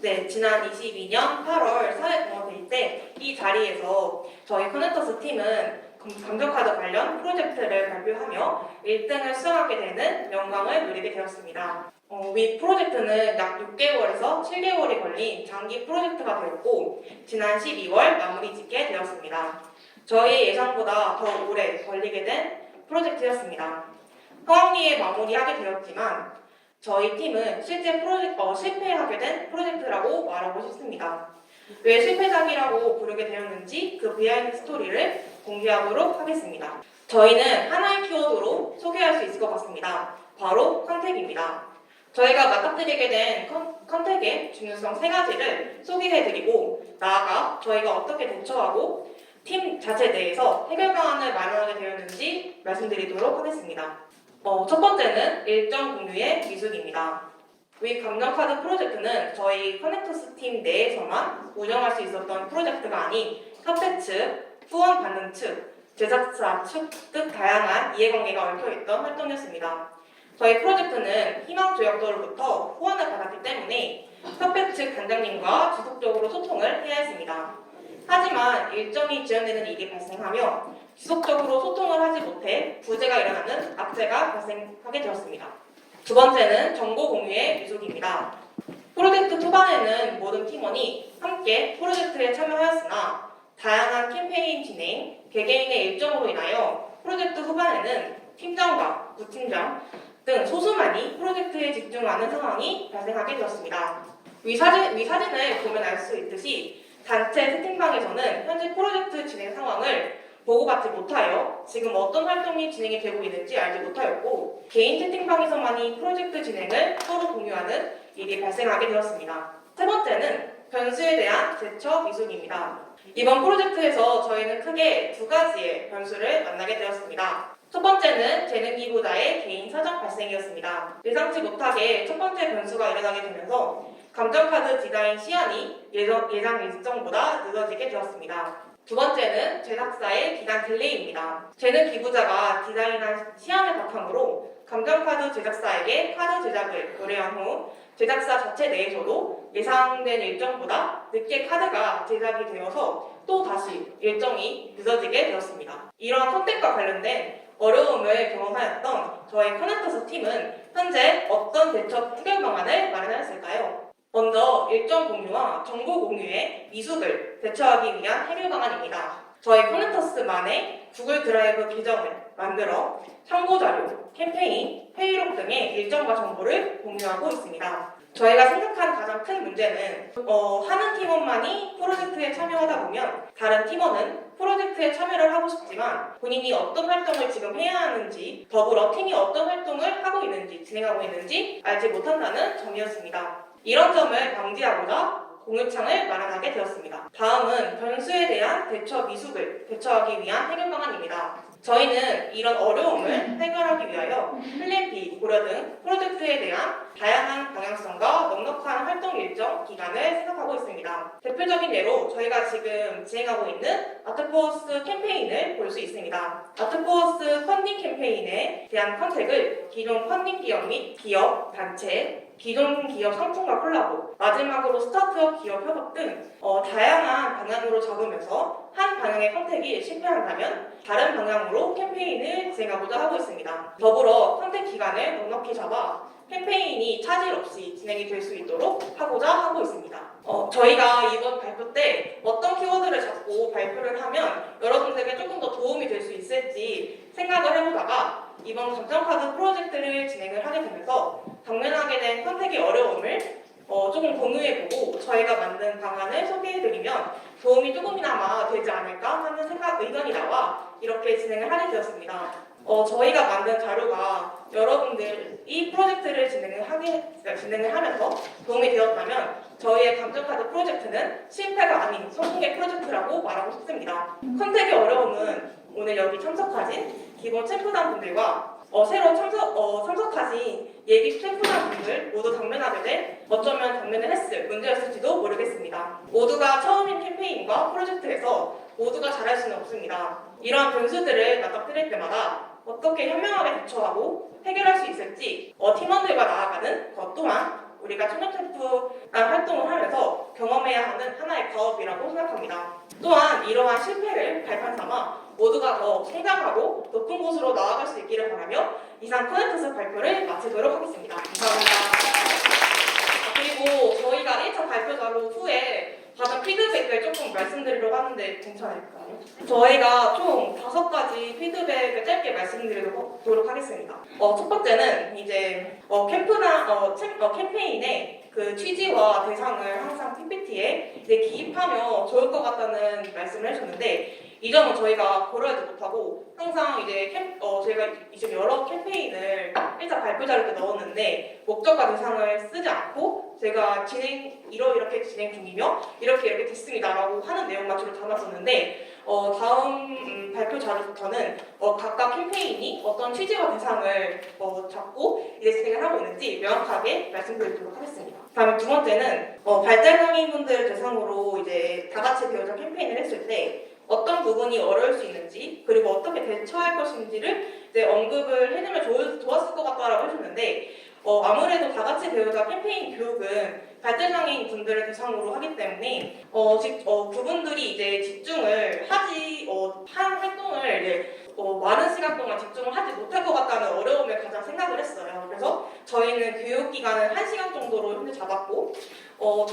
네, 지난 22년 8월 사회공헌데이 때 이 자리에서 저희 커넥터스 팀은 감정카드 관련 프로젝트를 발표하며 1등을 수상하게 되는 영광을 누리게 되었습니다. 위 프로젝트는 약 6개월에서 7개월이 걸린 장기 프로젝트가 되었고 지난 12월 마무리 짓게 되었습니다. 저희 예상보다 더 오래 걸리게 된 프로젝트였습니다. 성황리에 마무리하게 되었지만 저희 팀은 실제 실패하게 된 프로젝트라고 말하고 싶습니다. 왜 실패작이라고 부르게 되었는지 그 비하인드 스토리를 공개하도록 하겠습니다. 저희는 하나의 키워드로 소개할 수 있을 것 같습니다. 바로 컨택입니다. 저희가 맞닥뜨리게 된 컨택의 중요성 3가지를 소개해드리고 나아가 저희가 어떻게 대처하고 팀 자체 내에서 해결 방안을 마련하게 되었는지 말씀드리도록 하겠습니다. 첫 번째는 일정 공유의 미숙입니다. 위 감정카드 프로젝트는 저희 커넥터스 팀 내에서만 운영할 수 있었던 프로젝트가 아닌 협회 측, 후원 받는 측, 제작사 측 등 다양한 이해관계가 얽혀있던 활동이었습니다. 저희 프로젝트는 희망조약도로부터 후원을 받았기 때문에 협회 측 단장님과 지속적으로 소통을 해야 했습니다. 하지만 일정이 지연되는 일이 발생하며 지속적으로 소통을 하지 못해 부재가 일어나는 악재가 발생하게 되었습니다. 두 번째는 정보 공유의 미숙입니다. 프로젝트 초반에는 모든 팀원이 함께 프로젝트에 참여하였으나 다양한 캠페인 진행, 개개인의 일정으로 인하여 프로젝트 후반에는 팀장과 부팀장 등 소수만이 프로젝트에 집중하는 상황이 발생하게 되었습니다. 위 사진을 보면 알 수 있듯이 단체 채팅방에서는 현재 프로젝트 진행 상황을 보고받지 못하여 지금 어떤 활동이 진행이 되고 있는지 알지 못하였고 개인 채팅방에서만이 프로젝트 진행을 서로 공유하는 일이 발생하게 되었습니다. 세 번째는 변수에 대한 대처 미숙입니다. 이번 프로젝트에서 저희는 크게 2가지의 변수를 만나게 되었습니다. 첫 번째는 재능 기부자의 개인 사정 발생이었습니다. 예상치 못하게 첫 번째 변수가 일어나게 되면서 감정카드 디자인 시한이 예상 일정보다 늦어지게 되었습니다. 두 번째는 제작사의 기간 딜레이입니다. 재능 기부자가 디자인한 시안을 바탕으로 감정카드 제작사에게 카드 제작을 의뢰한 후 제작사 자체 내에서도 예상된 일정보다 늦게 카드가 제작이 되어서 또 다시 일정이 늦어지게 되었습니다. 이러한 선택과 관련된 어려움을 경험하였던 저희 커넥터스 팀은 현재 어떤 대처 해결 방안을 마련하였을까요? 먼저 일정 공유와 정보 공유의 미숙을 대처하기 위한 해결 방안입니다. 저희 커넥터스만의 구글 드라이브 계정을 만들어 참고자료, 캠페인, 회의록 등의 일정과 정보를 공유하고 있습니다. 저희가 생각한 가장 큰 문제는 하는 팀원만이 프로젝트에 참여하다 보면 다른 팀원은 프로젝트에 참여를 하고 싶지만 본인이 어떤 활동을 지금 해야 하는지 더불어 팀이 어떤 활동을 하고 있는지 진행하고 있는지 알지 못한다는 점이었습니다. 이런 점을 방지하고자 공유창을 마련하게 되었습니다. 다음은 변수에 대한 대처 미숙을 대처하기 위한 해결 방안입니다. 저희는 이런 어려움을 해결하기 위하여 플랜 B, 고려 등 프로젝트에 대한 다양한 방향성과 넉넉한 활동 일정 기간을 생각하고 있습니다. 대표적인 예로 저희가 지금 진행하고 있는 아트포어스 캠페인을 볼 수 있습니다. 아트포어스 펀딩 캠페인에 대한 컨택을 기존 펀딩 기업 및 기업, 단체, 기존 기업 상품과 콜라보, 마지막으로 스타트업 기업 협업 등 다양한 방향으로 잡으면서 한 방향의 컨택이 실패한다면 다른 방향으로 캠페인을 진행하고자 하고 있습니다. 더불어 컨택 기간을 넉넉히 잡아 캠페인이 차질 없이 진행이 될 수 있도록 하고자 하고 있습니다. 저희가 이번 발표 때 어떤 키워드를 듣고 발표를 하면 여러분들에게 조금 더 도움이 될 수 있을지 생각을 해보다가 이번 감정카드 프로젝트를 진행을 하게 되면서 당면하게 된 선택의 어려움을 조금 공유해보고 저희가 만든 방안을 소개해드리면 도움이 조금이나마 되지 않을까 하는 의견이 나와 이렇게 진행을 하게 되었습니다. 저희가 만든 자료가 여러분들이 프로젝트를 진행을 하면서 도움이 되었다면 저희의 감정카드 프로젝트는 실패가 아닌 성공의 프로젝트라고 말하고 싶습니다. 선택의 어려움은 오늘 여기 참석하신 기본 챔프단 분들과 새로 참석하신 예비 챔프단 분들 모두 당면하게 된 어쩌면 당면을 했을 문제였을지도 모르겠습니다. 모두가 처음인 캠페인과 프로젝트에서 모두가 잘할 수는 없습니다. 이러한 변수들을 맞닥뜨릴 때마다 어떻게 현명하게 대처하고 해결할 수 있을지 팀원들과 나아가는 것 또한 우리가 청년 캠프라는 활동을 하면서 경험해야 하는 하나의 과업이라고 생각합니다. 또한 이러한 실패를 발판 삼아 모두가 더 성장하고 높은 곳으로 나아갈 수 있기를 바라며 이상 커넥터스 발표를 마치도록 하겠습니다. 감사합니다. 그리고 저희가 1차 발표 자료 후에 받은 피드백을 조금 말씀드리려고 하는데 괜찮을까요? 저희가 총 5가지 피드백을 짧게 말씀드리도록 하겠습니다. 첫 번째는 이제 캠페인의 그 취지와 대상을 항상 PPT에 이제 기입하면 좋을 것 같다는 말씀을 해주셨는데 이 점은 저희가 고려하지 못하고 항상 이제 저희가 이제 여러 캠페인을 1차 발표 자료 때 넣었는데 목적과 대상을 쓰지 않고 제가 이렇게 진행 중이며 이렇게 됐습니다라고 하는 내용만 주로 담았었는데 다음 발표 자료부터는 각각 캠페인이 어떤 취지와 대상을 잡고 이제 진행을 하고 있는지 명확하게 말씀드리도록 하겠습니다. 다음에 두 번째는 발달장애인분들 대상으로 이제 다 같이 배우자 캠페인을 했을 때 어떤 부분이 어려울 수 있는지 그리고 어떻게 대처할 것인지를 이제 언급을 해주면 좋았을 것 같다라고 해줬는데 아무래도 다 같이 배우자 캠페인 교육은 발달장애인 분들을 대상으로 하기 때문에 그분들이 이제 집중을 한 활동을 이제 많은 시간 동안 집중을 하지 못할 것 같다는 어려움을 가장 생각을 했어요. 그래서 저희는 교육 기간을 1시간 정도로 현재 잡았고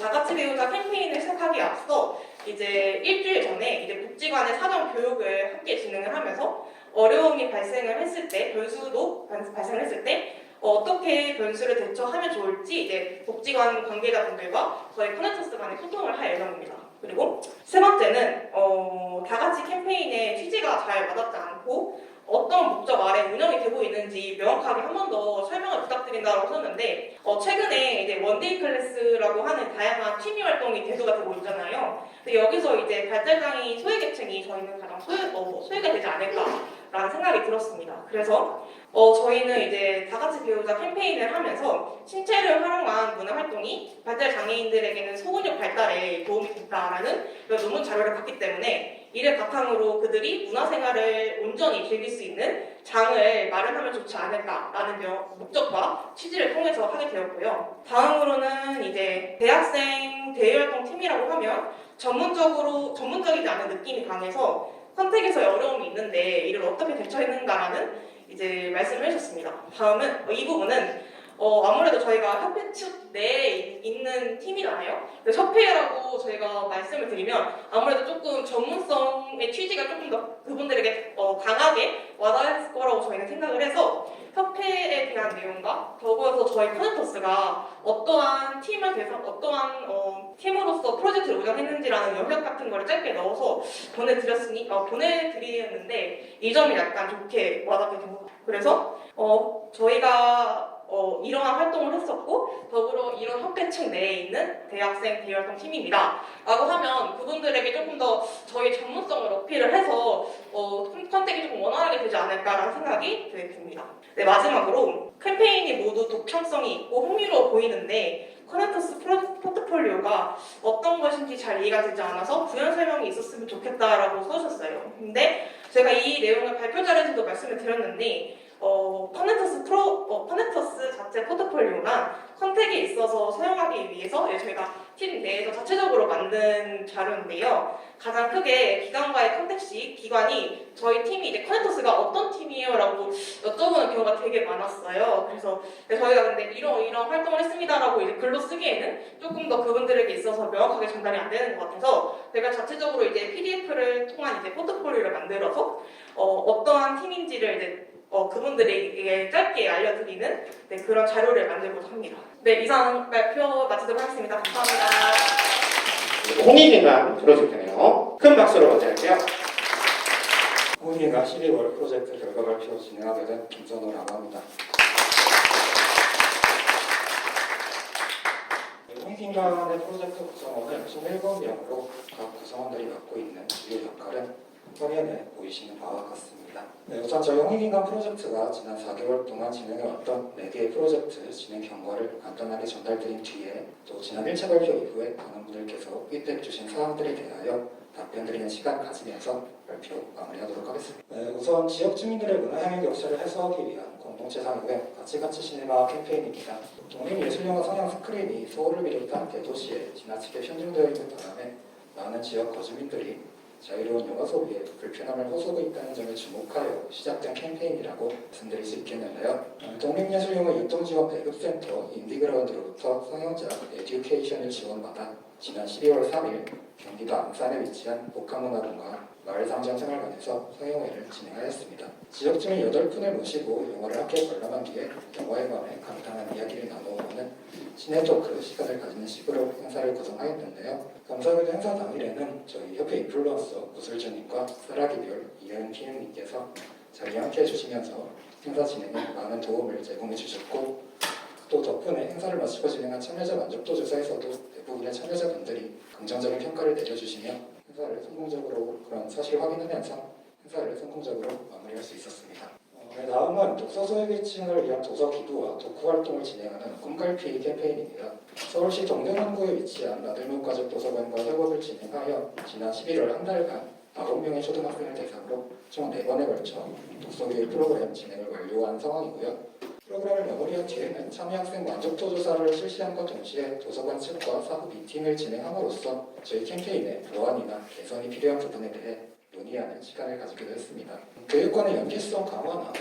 다 같이 배우자 캠페인을 시작하기에 앞서 이제 일주일 전에 이제 복지관의 사전 교육을 함께 진행을 하면서 어려움이 발생을 했을 때 변수도 발생을 했을 때 어떻게 변수를 대처하면 좋을지 이제 복지관 관계자분들과 저희 커넥터스 간에 소통을 할 예정입니다. 그리고 세 번째는 다 같이 캠페인의 취지가 잘 와닿지 않고 어떤 목적 아래 운영이 되고 있는지 명확하게 한 번 더 설명을 부탁드린다고 썼는데 최근에 이제 원데이 클래스라고 하는 다양한 취미 활동이 대두가 되고 있잖아요. 근데 여기서 이제 발달장애인 소외계층이 저희는 가장 소외가 되지 않을까라는 생각이 들었습니다. 그래서 저희는 이제 다 같이 배우자 캠페인을 하면서 신체를 활용한 문화 활동이 발달 장애인들에게는 소근육 발달에 도움이 된다라는 논문 자료를 봤기 때문에 이를 바탕으로 그들이 문화생활을 온전히 즐길 수 있는 장을 마련하면 좋지 않을까라는 목적과 취지를 통해서 하게 되었고요. 다음으로는 이제 대학생 대외활동 팀이라고 하면 전문적이지 않은 느낌이 강해서 선택에서의 어려움이 있는데 이를 어떻게 대처했는가라는 이제 말씀을 해주셨습니다. 다음은 이 부분은 아무래도 저희가 협회 측 내에 있는 팀이잖아요. 그래서 협회라고 저희가 말씀을 드리면 아무래도 조금 전문성의 취지가 조금 더 그분들에게 강하게 와닿을 거라고 저희는 생각을 해서 협회에 대한 내용과 더불어서 저희 커넥터스가 어떠한 팀으로서 프로젝트를 운영했는지라는 영역 같은 거를 짧게 넣어서 보내드리는데 이 점이 약간 좋게 와닿게 된 것 같아요. 그래서 저희가 이러한 활동을 했었고 더불어 이런 협회 측 내에 있는 대학생 대외활동 팀입니다 라고 하면 그분들에게 조금 더 저희 전문성을 어필을 해서 선택이 조금 원활하게 되지 않을까라는 생각이 듭니다. 네, 마지막으로 캠페인이 모두 독창성이 있고 흥미로워 보이는데 커넥터스 포트폴리오가 어떤 것인지 잘 이해가 되지 않아서 부연 설명이 있었으면 좋겠다라고 써주셨어요. 근데 제가 이 내용을 발표 자료에서도 말씀을 드렸는데 커넥터스 자체 포트폴리오나 컨택에 있어서 사용하기 위해서 저희가 팀 내에서 자체적으로 만든 자료인데요. 가장 크게 기관과의 컨택 시 기관이 저희 팀이 이제 커넥터스가 어떤 팀이에요? 라고 여쭤보는 경우가 되게 많았어요. 그래서 저희가 근데 이런 활동을 했습니다라고 이제 글로 쓰기에는 조금 더 그분들에게 있어서 명확하게 전달이 안 되는 것 같아서 제가 자체적으로 이제 PDF를 통한 이제 포트폴리오를 만들어서 어떠한 팀인지를 이제 그분들에게 짧게 알려드리는 네, 그런 자료를 만들고자 합니다. 네, 이상 발표 마치도록 하겠습니다. 감사합니다. 홍익인간 프로젝트네요. 큰 박수로 맞이할게요. 홍익인간 12월 프로젝트 결과 발표 진행하게 된 김선호라고 합니다. 홍익인간의 프로젝트 구성원은 27명으로 각 구성원들이 맡고 있는 주요 역할은 화면에 보이시는 바와 같습니다. 네, 우선 저희 홍익인간 프로젝트가 지난 4개월 동안 진행해왔던 4개의 프로젝트 진행 경과를 간단하게 전달드린 뒤에 또 지난 1차 발표 이후에 많은 분들께서 피드백 주신 사항들에 대하여 답변 드리는 시간 가지면서 발표 마무리하도록 하겠습니다. 네, 우선 지역 주민들의 문화향의 격차를 해소하기 위한 공동체 상호의 가치가치 시네마 캠페인입니다. 독립예술영화 성향 스크린이 서울을 비롯한 대도시에 지나치게 편중되어 있는 바람에 많은 지역 거주민들이 자유로운 영화 소비에 불편함을 호소하고 있다는 점에 주목하여 시작된 캠페인이라고 말씀드릴 수 있겠는데요. 독립예술영화 유통지원 배급센터 인디그라운드로부터 성형자 에듀케이션을 지원받아 지난 12월 3일 경기도 안산에 위치한 복합문화공간 마을상점생활관에서 성형회를 진행하였습니다. 지역 주민 8분을 모시고 영화를 함께 관람한 뒤에 영화에 관해 간단한 이야기를 나누어보는 시네토크 시간을 가지는 식으로 행사를 구성하였는데요. 감사하게도 행사 당일에는 저희 협회 인플루언서 무술주님과 사라기별 이혜은 PM님께서 자리에 함께 해주시면서 행사 진행에 많은 도움을 제공해 주셨고 또 덕분에 행사를 마치고 진행한 참여자 만족도 조사에서도 대부분의 참여자분들이 긍정적인 평가를 내려주시며 행사를 성공적으로 그런 사실을 확인하면서 행사를 성공적으로 마무리할 수 있었습니다. 다음은 독서 소외계층을 위한 도서 기부와 독후 활동을 진행하는 꿈갈피 캠페인입니다. 서울시 동대문구에 위치한 나들목가족 도서관과 협업을 진행하여 지난 11월 한 달간 9명의 초등학생을 대상으로 총 4번에 걸쳐 독서교육 프로그램 진행을 완료한 상황이고요. 프로그램을 마무리한 뒤에는 참여학생 만족도 조사를 실시함과 동시에 도서관 측과 사후 미팅을 진행함으로써 저희 캠페인의 보완이나 개선이 필요한 부분에 대해 논의하는 시간을 가지기도 했습니다. 교육권의 연계성 강화나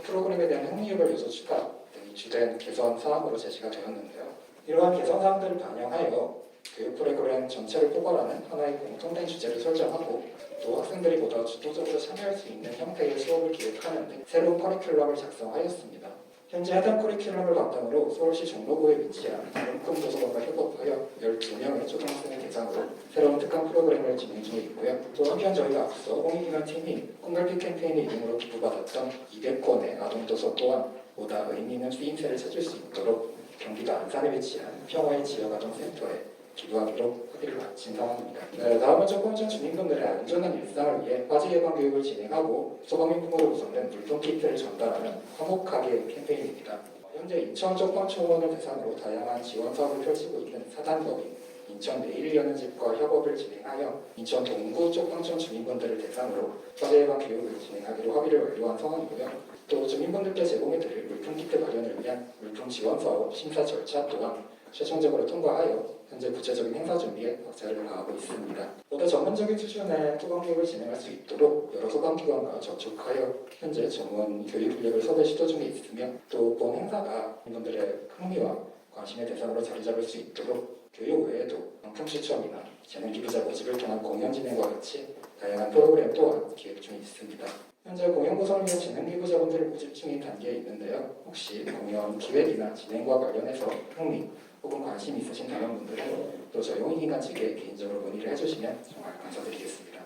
프로그램에 대한 흥미유발 요소 추가 등이 주된 개선 사항으로 제시가 되었는데요. 이러한 개선 사항들을 반영하여 교육 프로그램 전체를 포괄하는 하나의 공통된 주제를 설정하고 또 학생들이 보다 주도적으로 참여할 수 있는 형태의 수업을 기획하는 등 새로운 커리큘럼을 작성하였습니다. 현재 해당 커리큘럼을 바탕으로 서울시 종로구에 위치한 명품 도서관과 협업하여 12명의 초등학생을 대상으로 새로운 특강 프로그램을 진행 중에 있고요. 또 한편 저희가 앞서 홍익인간 팀이 꿈갈피 캠페인의 이름으로 기부받았던 200권의 아동도서 또한 보다 의미 있는 쓰임새를 찾을 수 있도록 경기도 안산에 위치한 평화의 지역아동센터에 기부하기로 합의를 마친 상황입니다. 다음은 조금전 주민분들의 안전한 일상을 위해 화재 예방 교육을 진행하고 소방용품으로 구성된 물품 키트를 전달하는 화목하게 캠페인입니다. 현재 인천 쪽방초원을 대상으로 다양한 지원 사업을 펼치고 있는 사단법인 인천 내일 여는 집과 협업을 진행하여 인천 동구 쪽방촌 주민분들을 대상으로 화재 예방 교육을 진행하기로 합의를 완료한 상황이고요. 또 주민분들께 제공해드릴 물품 키트 마련을 위한 물품 지원 사업 심사 절차 또한 최종적으로 통과하여 현재 구체적인 행사 준비에 박차를 가하고 있습니다. 보다 전문적인 수준의 소방교육을 진행할 수 있도록 여러 소방기관과 접촉하여 현재 전문 교육 인력을 섭외 시도 중에 있으며 또 본 행사가 분들의 흥미와 관심의 대상으로 자리 잡을 수 있도록 교육 외에도 상품 추첨이나 재능 기부자 모집을 통한 공연 진행과 같이 다양한 프로그램 또한 기획 중에 있습니다. 현재 공연 구성을 위한 재능 기부자분들을 모집 중인 단계에 있는데요. 혹시 공연 기획이나 진행과 관련해서 흥미 혹은 관심 있으신 단원분들은 또 저희 홍익인간 측에 개인적으로 문의를 해주시면 정말 감사드리겠습니다.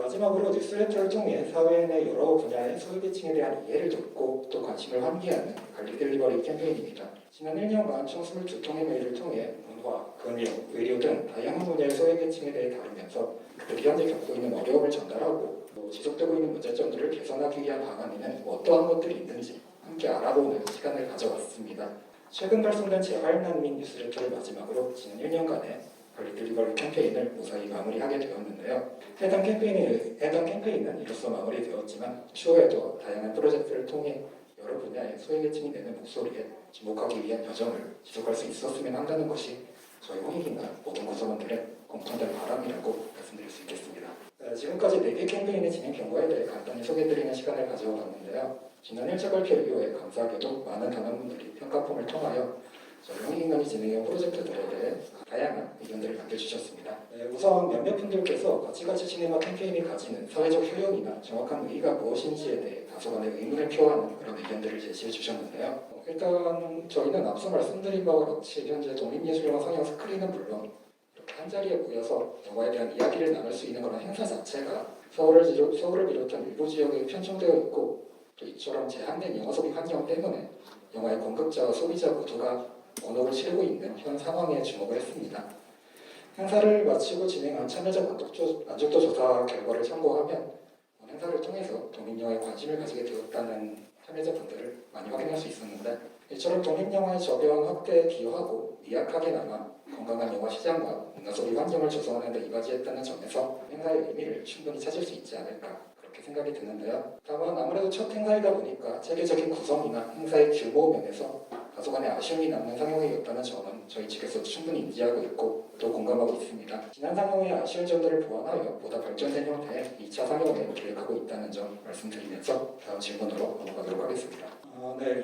마지막으로 뉴스레터를 통해 사회 내 여러 분야의 소외계층에 대한 이해를 돕고 또 관심을 환기하는 관리 딜리버리 캠페인입니다. 지난 1년간 총 22통의 메일을 통해 문화, 금융, 의료 등 다양한 분야의 소외계층에 대해 다루면서 그들이 현재 겪고 있는 어려움을 전달하고 또 지속되고 있는 문제점들을 개선하기 위한 방안에는 어떠한 것들이 있는지 함께 알아보는 시간을 가져왔습니다. 최근 발송된 재활난민 뉴스레터를 마지막으로 지난 1년간의 관리 딜리버리 캠페인을 무사히 마무리하게 되었는데요. 해당 캠페인은 이로써 마무리되었지만 추후에도 다양한 프로젝트를 통해 여러 분야의 소외계층이 내는 목소리에 주목하기 위한 여정을 지속할 수 있었으면 한다는 것이 저희 홍익인간 모든 구성원들의 공통된 바람이라고 말씀드릴 수 있겠습니다. 지금까지 4개 캠페인의 진행 경과에 대해 간단히 소개해드리는 시간을 가져봤는데요. 지난 1차 발표 이후에 감사하게도 많은 단원분들이 평가폼을 통하여 저희 홍익인간이 진행해온 프로젝트들에 대해 다양한 의견들을 남겨주셨습니다. 우선 몇몇 분들께서 가치가치 시네마 캠페인이 가지는 사회적 효용이나 정확한 의의가 무엇인지에 대해 다소간의 의문을 표하는 그런 의견들을 제시해 주셨는데요. 일단 저희는 앞서 말씀드린 바와 같이 현재 독립예술영화 상영 스크린은 물론 이렇게 한자리에 모여서 영화에 대한 이야기를 나눌 수 있는 그런 행사 자체가 서울을 비롯한 일부 지역에 편성되어 있고 또 이처럼 제한된 영화 소비 환경 때문에 영화의 공급자와 소비자 모두가 언어를 치르고 있는 현 상황에 주목을 했습니다. 행사를 마치고 진행한 참여자 만족도 조사 결과를 참고하면 행사를 통해서 독립영화에 관심을 가지게 되었다는 참여자분들을 많이 확인할 수 있었는데 이처럼 독립영화의 저변 확대에 기여하고 미약하게나마 건강한 영화 시장과 문화소비 환경을 조성하는 데 이바지했다는 점에서 행사의 의미를 충분히 찾을 수 있지 않을까 그렇게 생각이 드는데요. 다만 아무래도 첫 행사이다 보니까 체계적인 구성이나 행사의 규모 면에서 다소간의 아쉬움이 남는 상영회였다는 점은 저희 측에서 충분히 인지하고 있고 또 공감하고 있습니다. 지난 상영회의 아쉬운 점들을 보완하여 보다 발전된 형태의 2차 상영회를 계획하고 있다는 점 말씀드리면서 다음 질문으로 넘어가도록 하겠습니다.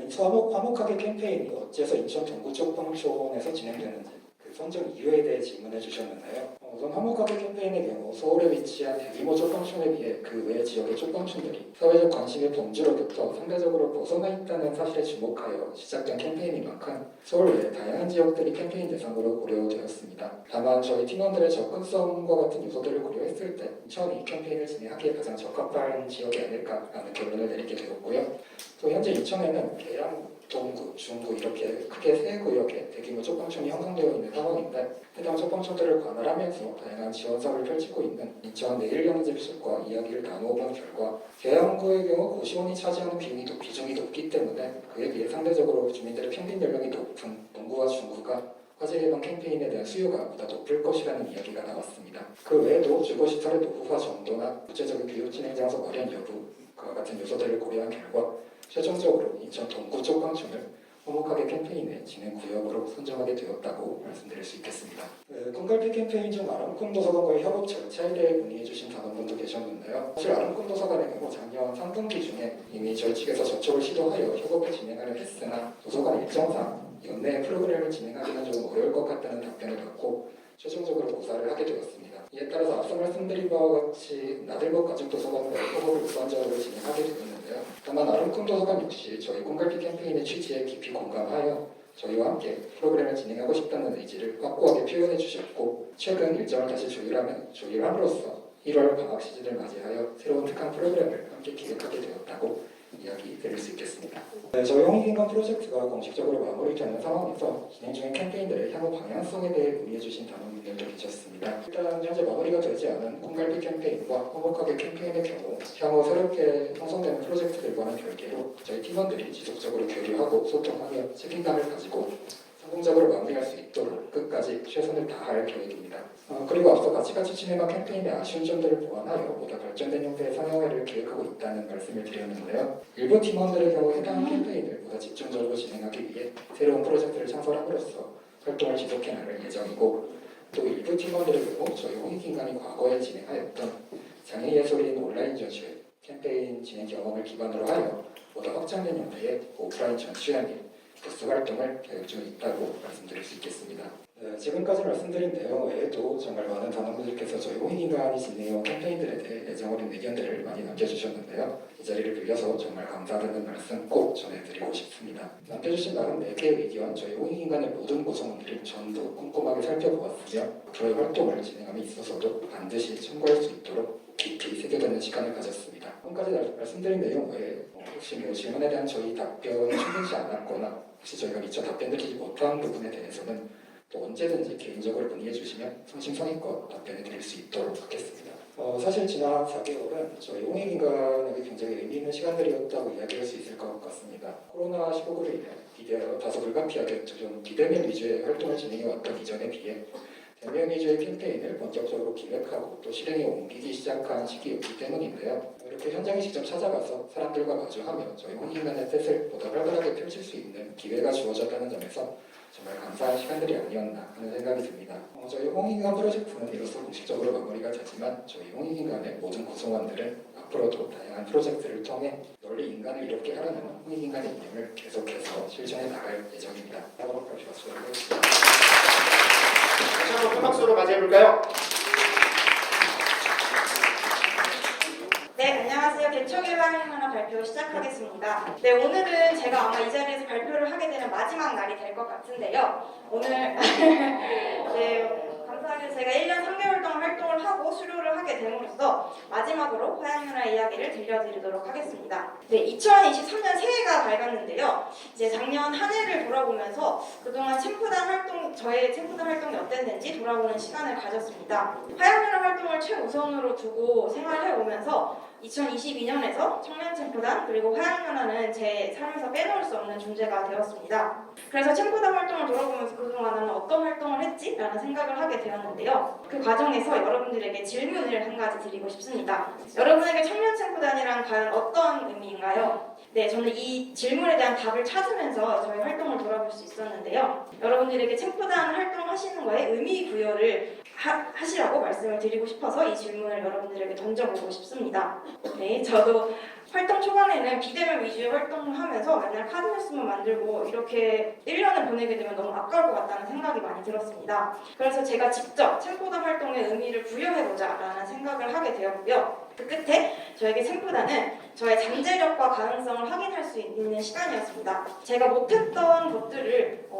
인천 화목하게 캠페인이 어째서 인천 동구 쪽방촌에서 진행되는지 그 선정 이유에 대해 질문해 주셨는데요. 우선 화목하게 캠페인의 경우 서울에 위치한 대규모 쪽방촌에 비해 그 외 지역의 쪽방촌들이 사회적 관심의 본주로부터 상대적으로 벗어나 있다는 사실에 주목하여 시작된 캠페인인 만큼 서울 외 다양한 지역들이 캠페인 대상으로 고려되었습니다. 다만 저희 팀원들의 접근성과 같은 요소들을 고려했을 때 인천이 이 캠페인을 진행하기에 가장 적합한 지역이 아닐까라는 결론을 내리게 되었고요. 또 현재 인천에는 계양, 동구, 중구 이렇게 크게 세 구역에 대규모 쪽방촌이 형성되어 있는 상황인데 해당 쪽방촌들을 관할하면서 다양한 지원사업을 펼치고 있는 인천 내일경제집과 이야기를 나누어본 결과 계양구의 경우 고시원이 차지하는 비중이 높기 때문에 그에 비해 상대적으로 주민들의 평균 연령이 높은 동구와 중구가 화재 예방 캠페인에 대한 수요가 보다 높을 것이라는 이야기가 나왔습니다. 그 외에도 주거시설의 노후화 정도나 구체적인 교육 진행 장소 마련 여부와 같은 요소들을 고려한 결과 최종적으로 인천 동구 쪽방촌을 화목하게 캠페인의 진행 구역으로 선정하게 되었다고 말씀드릴 수 있겠습니다. 꿈갈피 캠페인 중 아름꿈 도서관과의 협업 절차에 대해 문의해 주신 단원분도 계셨는데요. 사실 아름꿈 도서관의 경우 작년 3분기 중에 이미 저희 측에서 접촉을 시도하여 협업을 진행하려 했으나 도서관 일정상 연내 프로그램을 진행하기는 좀 어려울 것 같다는 답변을 받고 최종적으로 고사를 하게 되었습니다. 이에 따라서 앞서 말씀드린 바와 같이 나들목 가족도서관과의 협업을 우선적으로 진행하게 되었는데요. 다만 아름꿈 도서관 역시 저희 꿈갈피 캠페인의 취지에 깊이 공감하여 저희와 함께 프로그램을 진행하고 싶다는 의지를 확고하게 표현해 주셨고 최근 일정을 다시 조율함으로써 1월 방학 시즌을 맞이하여 새로운 특강 프로그램을 함께 기획하게 되었다고 이야기 드릴 수 있겠습니다. 저희 홍익인간 프로젝트가 공식적으로 마무리되는 상황에서 진행 중인 캠페인들의 향후 방향성에 대해 문의해 주신 단원분들도 계셨습니다. 일단 현재 마무리가 되지 않은 꿈갈피 캠페인과 화목하게 캠페인의 경우 향후 새롭게 형성되는 프로젝트들과는 별개로 저희 팀원들이 지속적으로 교류하고 소통하며 책임감을 가지고 성공적으로 마무리할 수 있도록 끝까지 최선을 다할 계획입니다. 그리고 앞서 가치가치 시네마 캠페인의 아쉬운 점들을 보완하여 보다 발전된 형태의 상영회를 계획하고 있다는 말씀을 드렸는데요. 일부 팀원들의 경우 해당 캠페인을 보다 집중적으로 진행하기 위해 새로운 프로젝트를 창설함으로써 활동을 지속해 나갈 예정이고 또 일부 팀원들의 경우 저희 홍익인간이 과거에 진행하였던 장애예술인 온라인 전시회 캠페인 진행 경험을 기반으로 하여 보다 확장된 형태의 오프라인 전시회 및 부스 활동을 계획 중에 있다고 말씀드릴 수 있겠습니다. 지금까지 말씀드린 내용 외에도 정말 많은 단원분들께서 저희 홍익인간이 진행해온 캠페인들에 대해 애정어린 의견들을 많이 남겨주셨는데요. 이 자리를 빌려서 정말 감사하다는 말씀 꼭 전해드리고 싶습니다. 남겨주신 44개의 의견, 저희 홍익인간의 모든 구성원들이 전부 꼼꼼하게 살펴보았으며 앞으로의 활동을 진행함에 있어서도 반드시 참고할 수 있도록 깊이 새겨듣는 시간을 가졌습니다. 지금까지 말씀드린 내용 외에 혹시 뭐 질문에 대한 저희 답변이 충분치 않았거나 혹시 저희가 미처 답변드리지 못한 부분에 대해서는 또 언제든지 개인적으로 문의해 주시면 성심성의껏 답변해 드릴 수 있도록 하겠습니다. 사실 지난 4개월은 저희 홍익인간에게 굉장히 의미 있는 시간들이었다고 이야기할 수 있을 것 같습니다. 코로나19로 인해 다소 불가피하게 좀 비대면 위주의 활동을 진행해왔던 이전에 비해 대면 위주의 캠페인을 본격적으로 기획하고 또 실행에 옮기기 시작한 시기였기 때문인데요. 이렇게 현장에 직접 찾아가서 사람들과 마주하며 저희 홍익인간의 뜻을 보다 활발하게 펼칠 수 있는 기회가 주어졌다는 점에서 정말 감사한 시간들이 아니었나 하는 생각이 듭니다. 저희 홍익인간 프로젝트는 이로써 공식적으로 마무리가 되지만 저희 홍익인간의 모든 구성원들은 앞으로도 다양한 프로젝트를 통해 널리 인간을 이롭게 하려는 홍익인간의 이념을 계속해서 실천해 나갈 예정입니다. 하도록 하겠습니다. 다시 한번 큰 박수로 맞이해볼까요? 네, 안녕하세요. 개척의 화양연화 발표 시작하겠습니다. 네, 오늘은 제가 아마 이 자리에서 발표를 하게 되는 마지막 날이 될 것 같은데요. 오늘 네, 감사하게 제가 1년 3개월 동안 활동을 하고 수료를 하게 됨으로써 마지막으로 화양연화 이야기를 들려드리도록 하겠습니다. 네, 2023년 새해가 밝았는데요. 이제 작년 한 해를 돌아보면서 그동안 저의 챔프단 활동이 어땠는지 돌아보는 시간을 가졌습니다. 화양연화 활동을 최우선으로 두고 생활해 오면서 2022년에서 청년 챔프단 그리고 화양연화는 제 삶에서 빼놓을 수 없는 존재가 되었습니다. 그래서 챔프단 활동을 돌아보면서 그동안 나는 어떤 활동을 했지? 라는 생각을 하게 되었는데요. 그 과정에서 여러분들에게 질문을 한 가지 드리고 싶습니다. 여러분에게 청년 챔프단이란 과연 어떤 의미인가요? 네, 저는 이 질문에 대한 답을 찾으면서 저희 활동을 돌아볼 수 있었는데요. 여러분들에게 챔프단 활동하시는 거에 의미 부여를 하시라고 말씀을 드리고 싶어서 이 질문을 여러분들에게 던져보고 싶습니다. 네, 저도 활동 초반에는 비대면 위주의 활동을 하면서 맨날 카드뉴스만 만들고 이렇게 1년을 보내게 되면 너무 아까울 것 같다는 생각이 많이 들었습니다. 그래서 제가 직접 챔프단 활동의 의미를 부여해보자 라는 생각을 하게 되었고요. 그 끝에 저에게 챔프단은 저의 잠재력과 가능성을 확인할 수 있는 시간이었습니다. 제가 못했던 것들을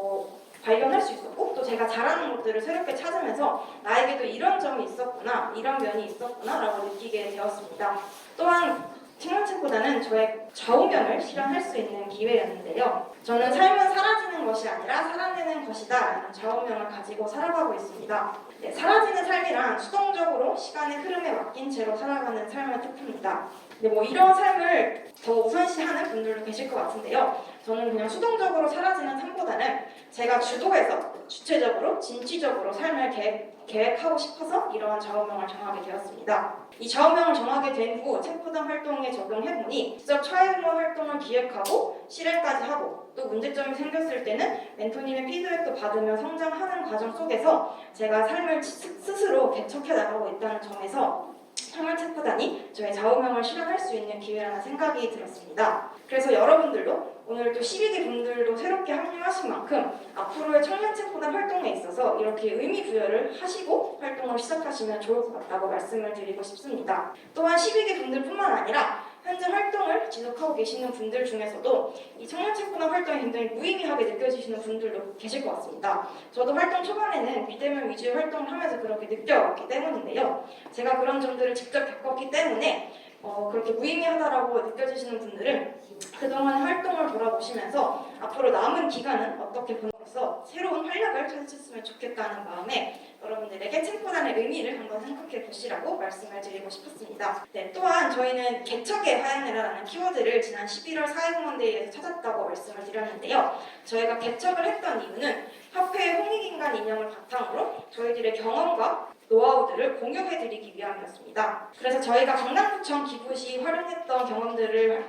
발견할 수 있었고 또 제가 잘하는 것들을 새롭게 찾으면서 나에게도 이런 점이 있었구나, 이런 면이 있었구나 라고 느끼게 되었습니다. 또한 청년 챔프단은 저의 좌우명을 실현할 수 있는 기회였는데요. 저는 삶은 사라지는 것이 아니라 살아내는 것이다 라는 좌우명을 가지고 살아가고 있습니다. 네, 사라지는 삶이란 수동적으로 시간의 흐름에 맡긴 채로 살아가는 삶을 뜻합니다. 네, 이런 삶을 더 우선시하는 분들도 계실 것 같은데요. 저는 그냥 수동적으로 사라지는 삶보다는 제가 주도해서 주체적으로 진취적으로 삶을 계획하고 싶어서 이러한 좌우명을 정하게 되었습니다. 이 좌우명을 정하게 된 후 챔프단 활동에 적용해보니 직접 차회로 활동을 기획하고 실행까지 하고 또 문제점이 생겼을 때는 멘토님의 피드백도 받으며 성장하는 과정 속에서 제가 삶을 스스로 개척해 나가고 있다는 점에서 청년 챔프단이 저의 좌우명을 실현할 수 있는 기회라는 생각이 들었습니다. 그래서 여러분들도 오늘 또 12기 분들도 새롭게 합류하신 만큼 앞으로의 청년 챔프단 활동에 있어서 이렇게 의미 부여를 하시고 활동을 시작하시면 좋을 것 같다고 말씀을 드리고 싶습니다. 또한 12기 분들뿐만 아니라 현재 활동을 지속하고 계시는 분들 중에서도 이 청년 챔프단 활동이 굉장히 무의미하게 느껴지시는 분들도 계실 것 같습니다. 저도 활동 초반에는 비대면 위주의 활동을 하면서 그렇게 느껴왔기 때문인데요. 제가 그런 점들을 직접 겪었기 때문에 그렇게 무의미하다라고 느껴지시는 분들은 그동안 활동을 돌아보시면서 앞으로 남은 기간은 어떻게 보내서 새로운 활력을 찾으셨으면 좋겠다는 마음에 여러분들에게 챔프단의 의미를 한번 생각해 보시라고 말씀을 드리고 싶었습니다. 네, 또한 저희는 개척의 화양연화라는 키워드를 지난 11월 사회공헌대회에서 찾았다고 말씀을 드렸는데요. 저희가 개척을 했던 이유는 협회의 홍익인간 이념을 바탕으로 저희들의 경험과 노하우들을 공유해드리기 위함이었습니다. 그래서 저희가 강남구청 기부 시 활용했던 경험들을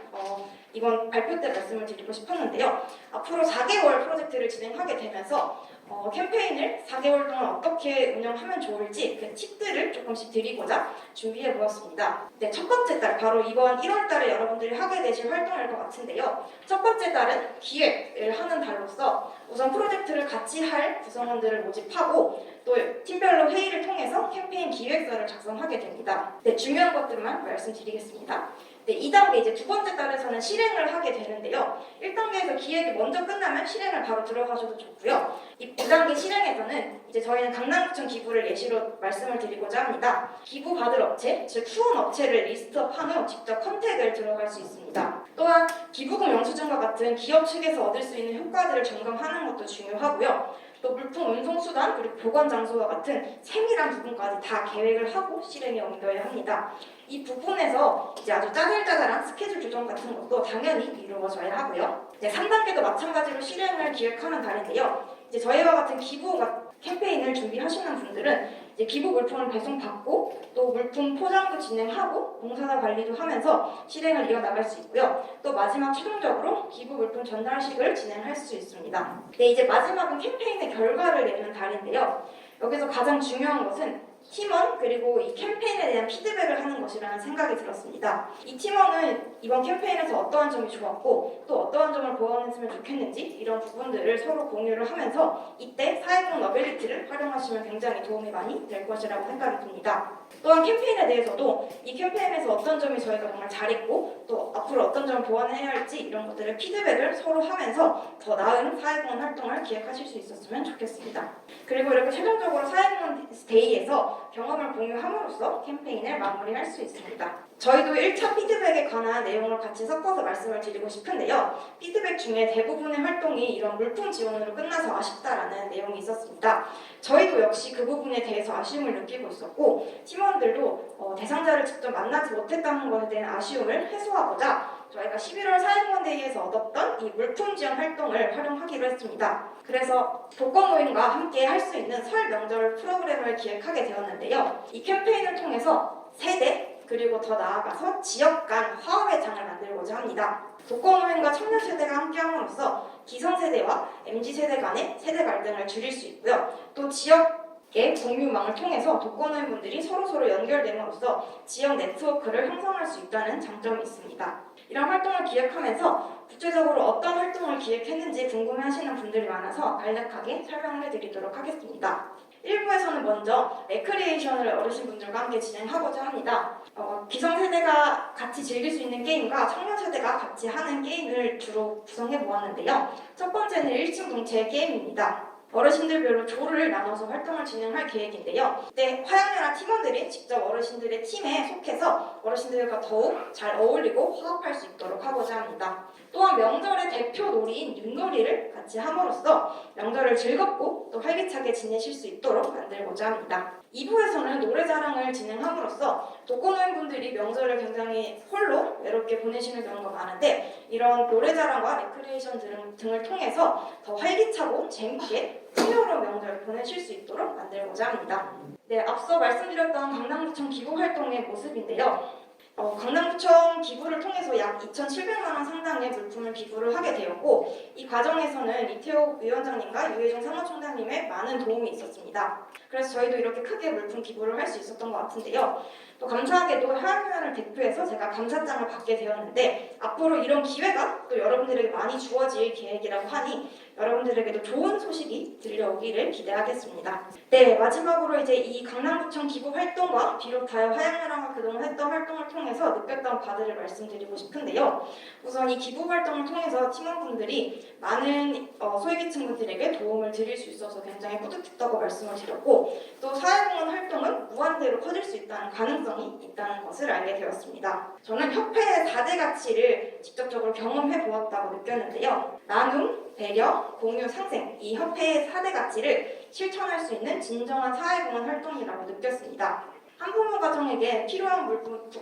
이번 발표 때 말씀을 드리고 싶었는데요. 앞으로 4개월 프로젝트를 진행하게 되면서 캠페인을 4개월 동안 어떻게 운영하면 좋을지 그 팁들을 조금씩 드리고자 준비해 보았습니다. 네, 첫 번째 달, 바로 이번 1월 달에 여러분들이 하게 되실 활동일 것 같은데요. 첫 번째 달은 기획을 하는 달로서 우선 프로젝트를 같이 할 구성원들을 모집하고 또 팀별로 회의를 통해서 캠페인 기획서를 작성하게 됩니다. 네, 중요한 것들만 말씀드리겠습니다. 네, 2단계 이제 두 번째 달에서는 실행을 하게 되는데요. 1단계에서 기획이 먼저 끝나면 실행을 바로 들어가셔도 좋고요. 이 2단계 실행에서는 이제 저희는 강남구청 기부를 예시로 말씀을 드리고자 합니다. 기부 받을 업체, 즉 후원 업체를 리스트업한 후 직접 컨택을 들어갈 수 있습니다. 또한 기부금 영수증과 같은 기업 측에서 얻을 수 있는 효과들을 점검하는 것도 중요하고요. 또 물품 운송 수단 그리고 보관 장소와 같은 세밀한 부분까지 다 계획을 하고 실행에 옮겨야 합니다. 이 부분에서 이제 아주 짜잘짜잘한 스케줄 조정 같은 것도 당연히 이루어져야 하고요. 이제 3단계도 마찬가지로 실행을 기획하는 달인데요. 이제 저희와 같은 기부 캠페인을 준비하시는 분들은 이제 기부 물품을 배송받고 또 또 물품 포장도 진행하고 봉사자 관리도 하면서 실행을 이어나갈 수 있고요. 또 마지막 최종적으로 기부 물품 전달식을 진행할 수 있습니다. 네, 이제 마지막은 캠페인의 결과를 내는 달인데요. 여기서 가장 중요한 것은 팀원 그리고 이 캠페인에 대한 피드백을 하는 것이라는 생각이 들었습니다. 이 팀원은 이번 캠페인에서 어떠한 점이 좋았고 또 어떠한 점을 보완했으면 좋겠는지 이런 부분들을 서로 공유를 하면서 이때 사회적 너빌리티를 활용하시면 굉장히 도움이 많이 될 것이라고 생각이 듭니다. 또한 캠페인에 대해서도 이 캠페인에서 어떤 점이 저희가 정말 잘했고 또 앞으로 어떤 점을 보완해야 할지 이런 것들을 피드백을 서로 하면서 더 나은 사회공헌 활동을 기획하실 수 있었으면 좋겠습니다. 그리고 이렇게 최종적으로 사회공헌 데이에서 경험을 공유함으로써 캠페인을 마무리할 수 있습니다. 저희도 1차 피드백에 관한 내용을 같이 섞어서 말씀을 드리고 싶은데요. 피드백 중에 대부분의 활동이 이런 물품 지원으로 끝나서 아쉽다라는 내용이 있었습니다. 저희도 역시 그 부분에 대해서 아쉬움을 느끼고 있었고 팀원들도 대상자를 직접 만나지 못했다는 것에 대한 아쉬움을 해소하고자 저희가 11월 사회공헌데이에서 얻었던 이 물품 지원 활동을 활용하기로 했습니다. 그래서 독거노인과 함께 할 수 있는 설 명절 프로그램을 기획하게 되었는데요. 이 캠페인을 통해서 세대 그리고 더 나아가서 지역 간 화합의 장을 만들고자 합니다. 독거노인과 청년세대가 함께함으로써 기성세대와 MZ세대 간의 세대 갈등을 줄일 수 있고요. 또 지역의 공유망을 통해서 독거노인분들이 서로서로 연결됨으로써 지역 네트워크를 형성할 수 있다는 장점이 있습니다. 이런 활동을 기획하면서 구체적으로 어떤 활동을 기획했는지 궁금해하시는 분들이 많아서 간략하게 설명을 해드리도록 하겠습니다. 1부에서는 먼저 레크리에이션을 어르신분들과 함께 진행하고자 합니다. 기성세대가 같이 즐길 수 있는 게임과 청년세대가 같이 하는 게임을 주로 구성해 보았는데요. 첫 번째는 일심동체 게임입니다. 어르신들별로 조를 나눠서 활동을 진행할 계획인데요. 그때 화양연화 팀원들이 직접 어르신들의 팀에 속해서 어르신들과 더욱 잘 어울리고 화합할 수 있도록 하고자 합니다. 또한 명절의 대표 놀이인 윷놀이를 같이 함으로써 명절을 즐겁고 또 활기차게 지내실 수 있도록 만들고자 합니다. 2부에서는 노래자랑을 진행함으로써 독거노인분들이 명절을 굉장히 홀로 외롭게 보내시는 경우가 많은데 이런 노래자랑과 레크리에이션 등을 통해서 더 활기차고 재밌게 풍요로운 명절을 보내실 수 있도록 만들고자 합니다. 네, 앞서 말씀드렸던 강남구청 기부활동의 모습인데요. 강남구청 기부를 통해서 약 2,700만 원 상당의 물품을 기부를 하게 되었고 이 과정에서는 이태호 위원장님과 유해종 사무총장님의 많은 도움이 있었습니다. 그래서 저희도 이렇게 크게 물품 기부를 할 수 있었던 것 같은데요. 또 감사하게도 화양연화를 대표해서 제가 감사장을 받게 되었는데 앞으로 이런 기회가 또 여러분들에게 많이 주어질 계획이라고 하니 여러분들에게도 좋은 소식이 들려오기를 기대하겠습니다. 네, 마지막으로 이제 이 강남구청 기부 활동과 비롯하여 화양연화가 그동안 했던 활동을 통해서 느꼈던 바들을 말씀드리고 싶은데요. 우선 이 기부 활동을 통해서 팀원분들이 많은 소외계층분들에게 도움을 드릴 수 있어서 굉장히 뿌듯했다고 말씀을 드렸고 또 사회공헌 활동은 무한대로 커질 수 있다는 가능성이 있다는 것을 알게 되었습니다. 저는 협회의 4대 가치를 직접적으로 경험해 보았다고 느꼈는데요. 나눔, 배려, 공유, 상생 이 협회의 4대 가치를 실천할 수 있는 진정한 사회공헌 활동이라고 느꼈습니다. 한부모 가정에게 필요한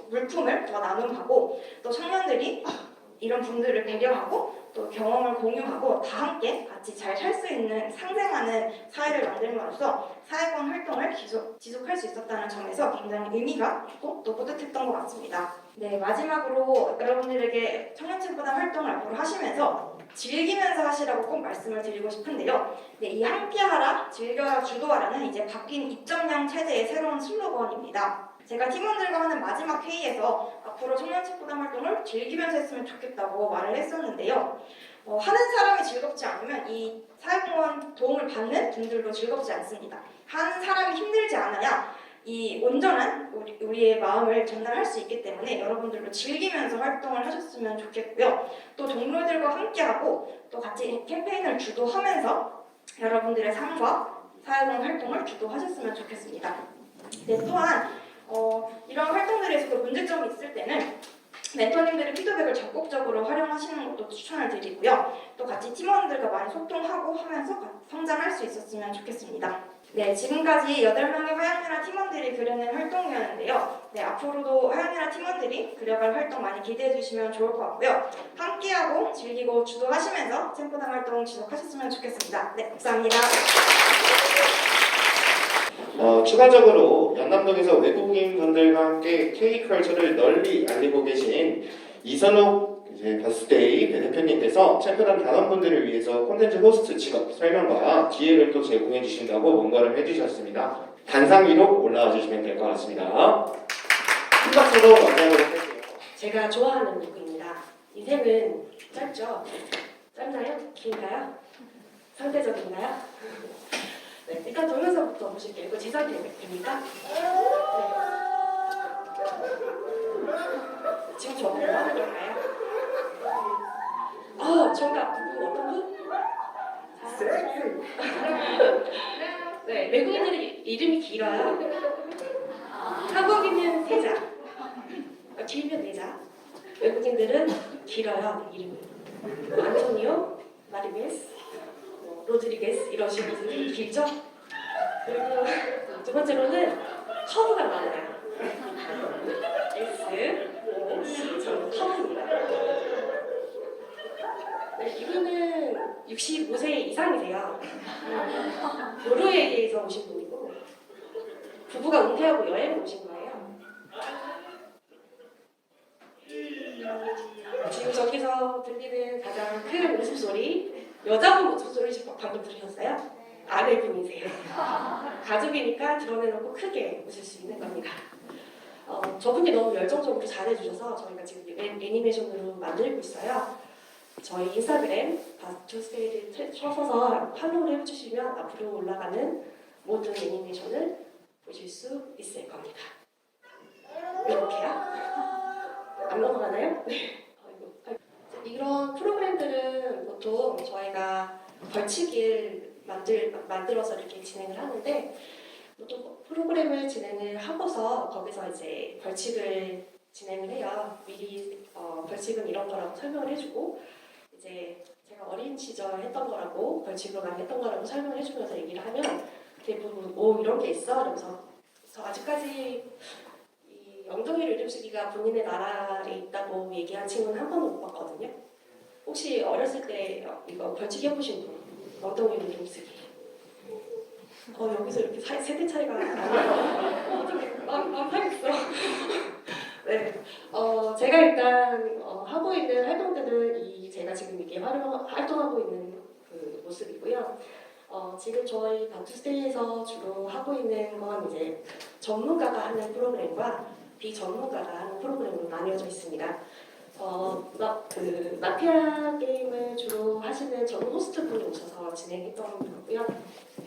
물품을 더 나눔하고 또 청년들이 이런 분들을 배려하고 또 경험을 공유하고 다 함께 같이 잘 살 수 있는 상생하는 사회를 만들므로써 사회공헌 활동을 지속할 수 있었다는 점에서 굉장히 의미가 있고 또 뿌듯했던 것 같습니다. 네, 마지막으로 여러분들에게 청년체육보다 활동을 앞으로 하시면서 즐기면서 하시라고 꼭 말씀을 드리고 싶은데요. 네, 이 함께하라, 즐겨라, 주도하라는 이제 바뀐 입점형 체제의 새로운 슬로건입니다. 제가 팀원들과 하는 마지막 회의에서 앞으로 청년체육보다 활동을 즐기면서 했으면 좋겠다고 말을 했었는데요. 하는 사람이 즐겁지 않으면 이 사회공헌 도움을 받는 분들도 즐겁지 않습니다. 하는 사람이 힘들지 않아야 이 온전한 우리의 마음을 전달할 수 있기 때문에 여러분들도 즐기면서 활동을 하셨으면 좋겠고요. 또 동료들과 함께하고 또 같이 캠페인을 주도하면서 여러분들의 삶과 사회공헌 활동을 주도하셨으면 좋겠습니다. 네, 또한 이런 활동들에서도 문제점이 있을 때는 멘토님들의 피드백을 적극적으로 활용하시는 것도 추천을 드리고요. 또 같이 팀원들과 많이 소통하고 하면서 성장할 수 있었으면 좋겠습니다. 네, 지금까지 8명의 화양연화 팀원들이 그려낸 활동이었는데요. 네, 앞으로도 화양연화 팀원들이 그려갈 활동 많이 기대해 주시면 좋을 것 같고요. 함께하고 즐기고 주도하시면서 챔프단 활동 지속하셨으면 좋겠습니다. 네, 감사합니다. 추가적으로 그리고 연남동에서 외국인 분들과 함께 K컬처를 널리 알리고 계신 이선옥 버스데이 대표님께서 챔프단 단원분들을 위해서 콘텐츠 호스트 직업 설명과 기회를 또 제공해 주신다고 뭔가를 해주셨습니다. 단상 위로 올라와 주시면 될 것 같습니다. 큰 박수로 맞이하도록 할게요. 제가 좋아하는 누구입니다. 인생은 짧죠? 짧나요? 긴가요? 상대적인가요? 네, 일단 동영상부터 보실게요. 이거 제 상태입니까? 네. 지금 저거 뭐 하는 걸까요? 정답. 누구? 어떤 분? 네, 외국인들의 이름이 길어요. 한국인은 세자. 길면 네자. 외국인들은 길어요, 이름이. 안토니오, 마리메스, 로드리게스 이런 식으로 길죠? 그리고 두 번째로는 커브가 많아요. S, O, C, 전 커브입니다. 네, 이분은 65세 이상이세요. 노르웨이에서 오신 분이고 부부가 은퇴하고 여행을 오신 거예요. 지금 저기서 들리는 가장 큰 웃음소리, 여자분 웃음소리 방금 들으셨어요? 아내분이세요. 가족이니까 드러내놓고 크게 웃을 수 있는 겁니다. 저분이 너무 열정적으로 잘해주셔서 저희가 지금 애니메이션으로 만들고 있어요. 저희 인스타그램 바투스테이를 쳐서 팔로우를 해주시면 앞으로 올라가는 모든 애니메이션을 보실 수 있을 겁니다. 이렇게요? 안 넘어가나요? 네. 이런 프로그램들은 보통 저희가 벌칙을 만들어서 이렇게 진행을 하는데 보통 프로그램을 진행을 하고서 거기서 이제 벌칙을 진행을 해요. 미리 벌칙은 이런 거라고 설명을 해주고 이제 제가 어린 시절 했던 거라고 벌칙을 많이 했던 거라고 설명을 해주면서 얘기를 하면 대부분 오 이런 게 있어? 이러면서 저 아직까지 엉덩이를 이름쓰기가 본인의 나라에 있다고 얘기한 친구는 한 번도 못 봤거든요. 혹시 어렸을 때 이거 벌칙 해보신 분? 엉덩이를 이름쓰기. 여기서 이렇게 세대 차이가 나요. 어떻게 망하겠어. 네. 제가 일단 하고 있는 활동들은 제가 지금 이게 활동하고 있는 그 모습이고요. 지금 저희 바투스테이에서 주로 하고 있는 건 이제 전문가가 하는 프로그램과 비전문가가 하는 프로그램으로 나뉘어져 있습니다. 마피아 게임을 주로 하시는 전문 호스트분이 오셔서 진행했던 거고요.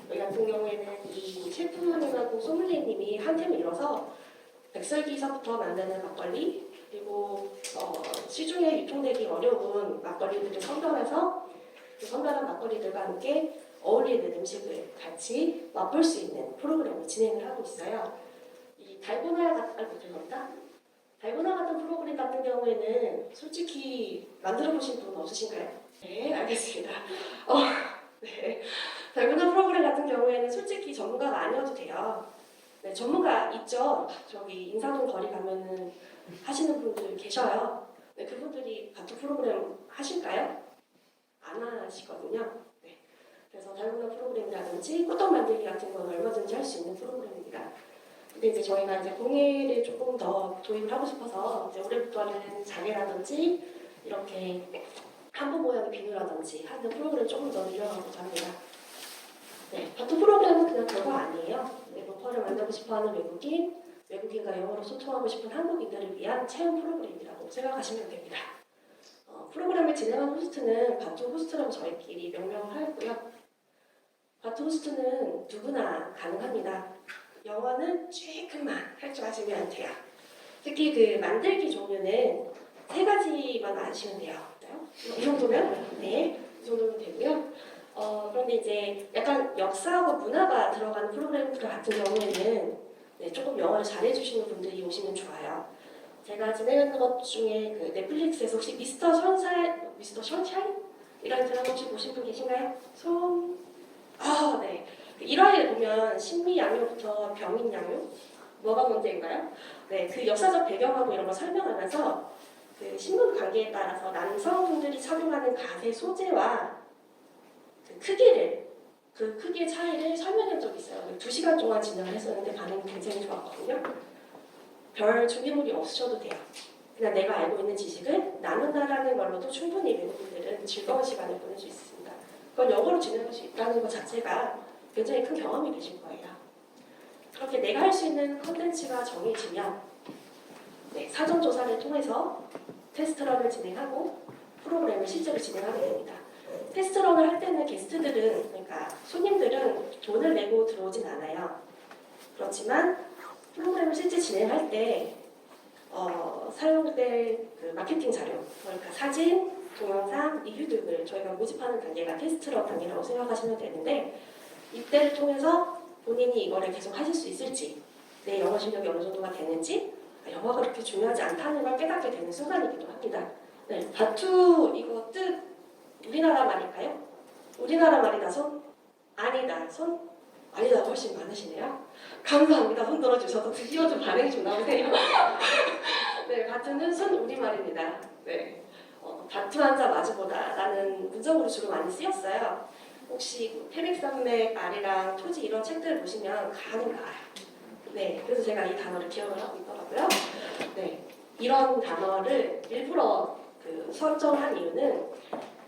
저희 같은 경우에는 이 셰프님하고 소믈리에님이 한 팀을 이뤄서 백설기서부터 만드는 막걸리 그리고 시중에 유통되기 어려운 막걸리들을 선별해서 그 선별한 막걸리들과 함께 어울리는 음식을 같이 맛볼 수 있는 프로그램을 진행을 하고 있어요. 이 달고나 같은 프로그램 같은 경우에는 솔직히 만들어 보신 분 없으신가요? 네, 알겠습니다. 네. 달고나 프로그램 같은 경우에는 솔직히 전문가가 아니어도 돼요. 네, 전문가 있죠. 저기 인사동 거리 가면은 하시는 분들 계셔요. 네, 그분들이 같은 프로그램 하실까요? 안 하시거든요. 네. 그래서 달고나 프로그램이라든지 꽃떡 만들기 같은 건 얼마든지 할 수 있는 프로그램입니다. 근데 이제 저희가 이제 공예를 조금 더 도입을 하고 싶어서 이제 올해부터는 장애라든지 이렇게 한부 모양의 비누라든지 하는 프로그램 조금 더 늘려가고자 합니다. 네, 바투 프로그램은 그냥 별거 아니에요. 로퍼를 만들고 싶어하는 외국인과 영어로 소통하고 싶은 한국인들을 위한 체험 프로그램이라고 생각하시면 됩니다. 프로그램을 진행하는 호스트는 바투 호스트라고 저희끼리 명명을 하였고요. 바투 호스트는 누구나 가능합니다. 영어는 조금만 할 줄 아시면 돼요. 특히 그 만들기 종류는 3가지만 아시면 돼요. 이 정도면? 네, 이 정도면 되고요. 그런데 이제 약간 역사하고 문화가 들어가는 프로그램들 같은 경우에는 네, 조금 영어를 잘해주시는 분들이 오시면 좋아요. 제가 진행하는 것 중에 그 넷플릭스에서 혹시 미스터 션샤인? 이런 드라마 혹시 보신 분 계신가요? 네. 1화에 보면 신미양요부터 병인양요? 뭐가 문제인가요? 네, 그 역사적 배경하고 이런 거 설명하면서 그 신분 관계에 따라서 남성분들이 착용하는 가세 소재와 그 크기를 그 크기의 차이를 설명한 적이 있어요. 2시간 동안 진행을 했었는데 반응이 굉장히 좋았거든요. 별 준비물이 없으셔도 돼요. 그냥 내가 알고 있는 지식을 나눈다라는 걸로도 충분히 외국인들은 즐거운 시간을 보낼 수 있습니다. 그건 영어로 진행할 수 있다는 것 자체가 굉장히 큰 경험이 되실 거예요. 그렇게 내가 할 수 있는 컨텐츠가 정해지면 사전 조사를 통해서 테스트런을 진행하고 프로그램을 실제로 진행하게 됩니다. 테스트런을 할 때는 게스트들은, 그러니까 손님들은 돈을 내고 들어오진 않아요. 그렇지만 프로그램을 실제 진행할 때 사용될 그 마케팅 자료, 그러니까 사진, 동영상, 리뷰 등을 저희가 모집하는 단계가 테스트런 단계라고 생각하시면 되는데, 이때를 통해서 본인이 이거를 계속 하실 수 있을지, 내 영어 실력이 어느 정도가 되는지, 영어가 그렇게 중요하지 않다는 걸 깨닫게 되는 순간이기도 합니다. 네, 바투 이거 뜻 우리나라 말일까요? 우리나라 말이다 손? 아니다 손? 아니다 훨씬 많으시네요. 감사합니다. 손 들어주셔서 드디어 좀 반응이 좀 나오네요. 네, 바투는 손 우리말입니다. 네, 바투 한자 마주보다라는 문장으로 주로 많이 쓰였어요. 혹시 태백산맥 아래랑 토지 이런 책들 보시면 간이 나와요. 네, 그래서 제가 이 단어를 기억을 하고 있더라고요. 네, 이런 단어를 일부러 설정한 이유는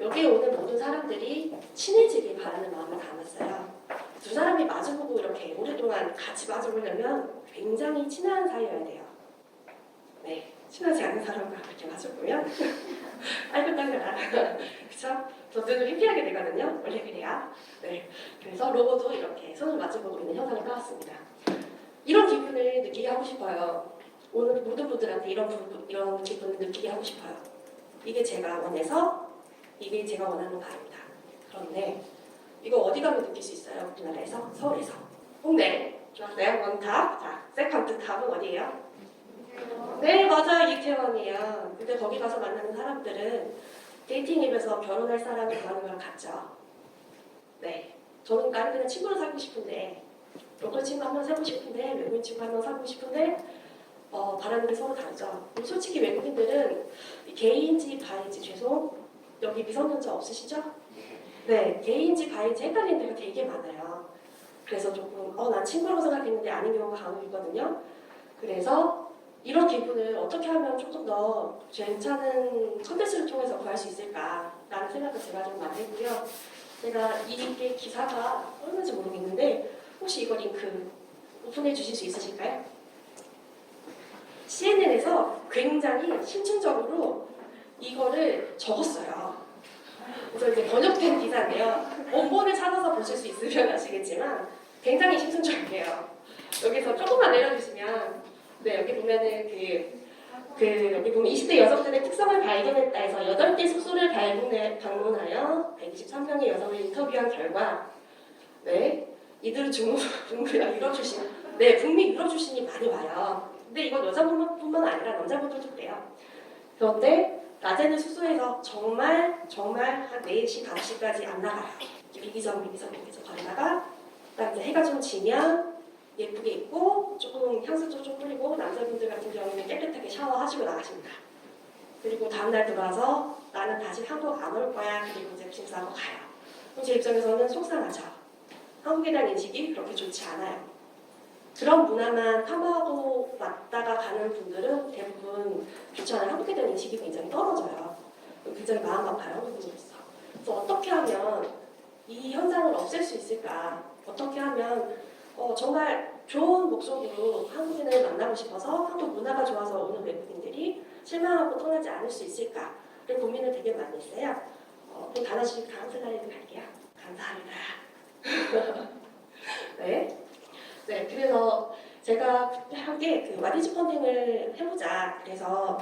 여기에 오는 모든 사람들이 친해지길 바라는 마음을 담았어요. 두 사람이 마주보고 이렇게 오랫동안 같이 마주보려면 굉장히 친한 사이여야 돼요. 네, 친하지 않은 사람과 그렇게 마주보면 아이고 땅그라 그쵸? 저도 회피하게 되거든요. 원래 그래야. 네, 그래서 로고도 이렇게 손을 마주보고 있는 현상을 따왔습니다. 이런 기분을 느끼게 하고 싶어요. 오늘 모든 분들한테 이런 기분을 느끼게 하고 싶어요. 이게 제가 원해서 이게 제가 원하는 바입니다. 그런데 이거 어디 가면 느낄 수 있어요? 우리나라에서? 서울에서. 홍대. 좋았어요. 원탑. 자, 세컨드 탑은 어디예요? 네, 맞아요. 이태원이에요. 근데 거기 가서 만나는 사람들은 데이팅 앱에서 결혼할 사람을 구하는 거랑 같죠. 네. 저는 나는 그냥 친구를 사귀고 싶은데, 로컬 친구 한 명 사고 싶은데, 외국인 친구 한 명 사고 싶은데, 바라는 게 서로 다르죠. 솔직히 외국인들은 게이인지 바인지 여기 미성년자 없으시죠? 네, 게이인지 바인지 헷갈리는 데가 되게 많아요. 그래서 조금 난 친구라고 생각했는데 아닌 경우가 간혹이거든요. 그래서 이런 기분을 어떻게 하면 조금 더 괜찮은 컨텐츠를 통해서 구할 수 있을까라는 생각을 제가 좀 많이 했고요. 제가 이게 기사가 얼마인지 모르겠는데 혹시 이거 링크 오픈해 주실 수 있으실까요? CNN에서 굉장히 심층적으로 이거를 적었어요. 그래서 이제 번역된 기사인데요. 원본을 찾아서 보실 수 있으면 아시겠지만 굉장히 심층적이에요. 여기서 조금만 내려주시면 여기 보면은 여기 보면 20대 여성들의 특성을 발견했다 해서 8개 숙소를 방문하여 123명의 여성을 인터뷰한 결과 이들은 북미 유럽 출신이 많이 와요. 근데 이건 여자분뿐만 아니라 남자분들도 그래요. 그런데 낮에는 숙소에서 정말 한 4시, 5시까지 안 나가요. 미기적 거리다가 딱 이제 해가 좀 지면 예쁘게 입고 조금 향수도 좀 뿌리고 남자분들 같은 경우는 깨끗하게 샤워하시고 나가십니다. 그리고 다음날 들어와서 나는 다시 한국 안 올 거야. 그리고 이제 짐 싸고 가요. 그럼 제 입장에서는 속상하죠. 한국에 대한 인식이 그렇게 좋지 않아요. 그런 문화만 탐구하고 왔다가 가는 분들은 대부분 귀찮아요. 한국에 대한 인식이 굉장히 떨어져요. 굉장히 마음 아파요. 한국인으로서. 그래서 어떻게 하면 이 현상을 없앨 수 있을까? 어떻게 하면 정말 좋은 목적으로 한국인을 만나고 싶어서 한국 문화가 좋아서 오는 외국인들이 실망하고 떠나지 않을 수 있을까를 고민을 되게 많이 했어요. 그럼 다나씨 다음 슬라이드 갈게요. 감사합니다. 네, 그래서 제가 함께 와디즈 펀딩을 해보자. 그래서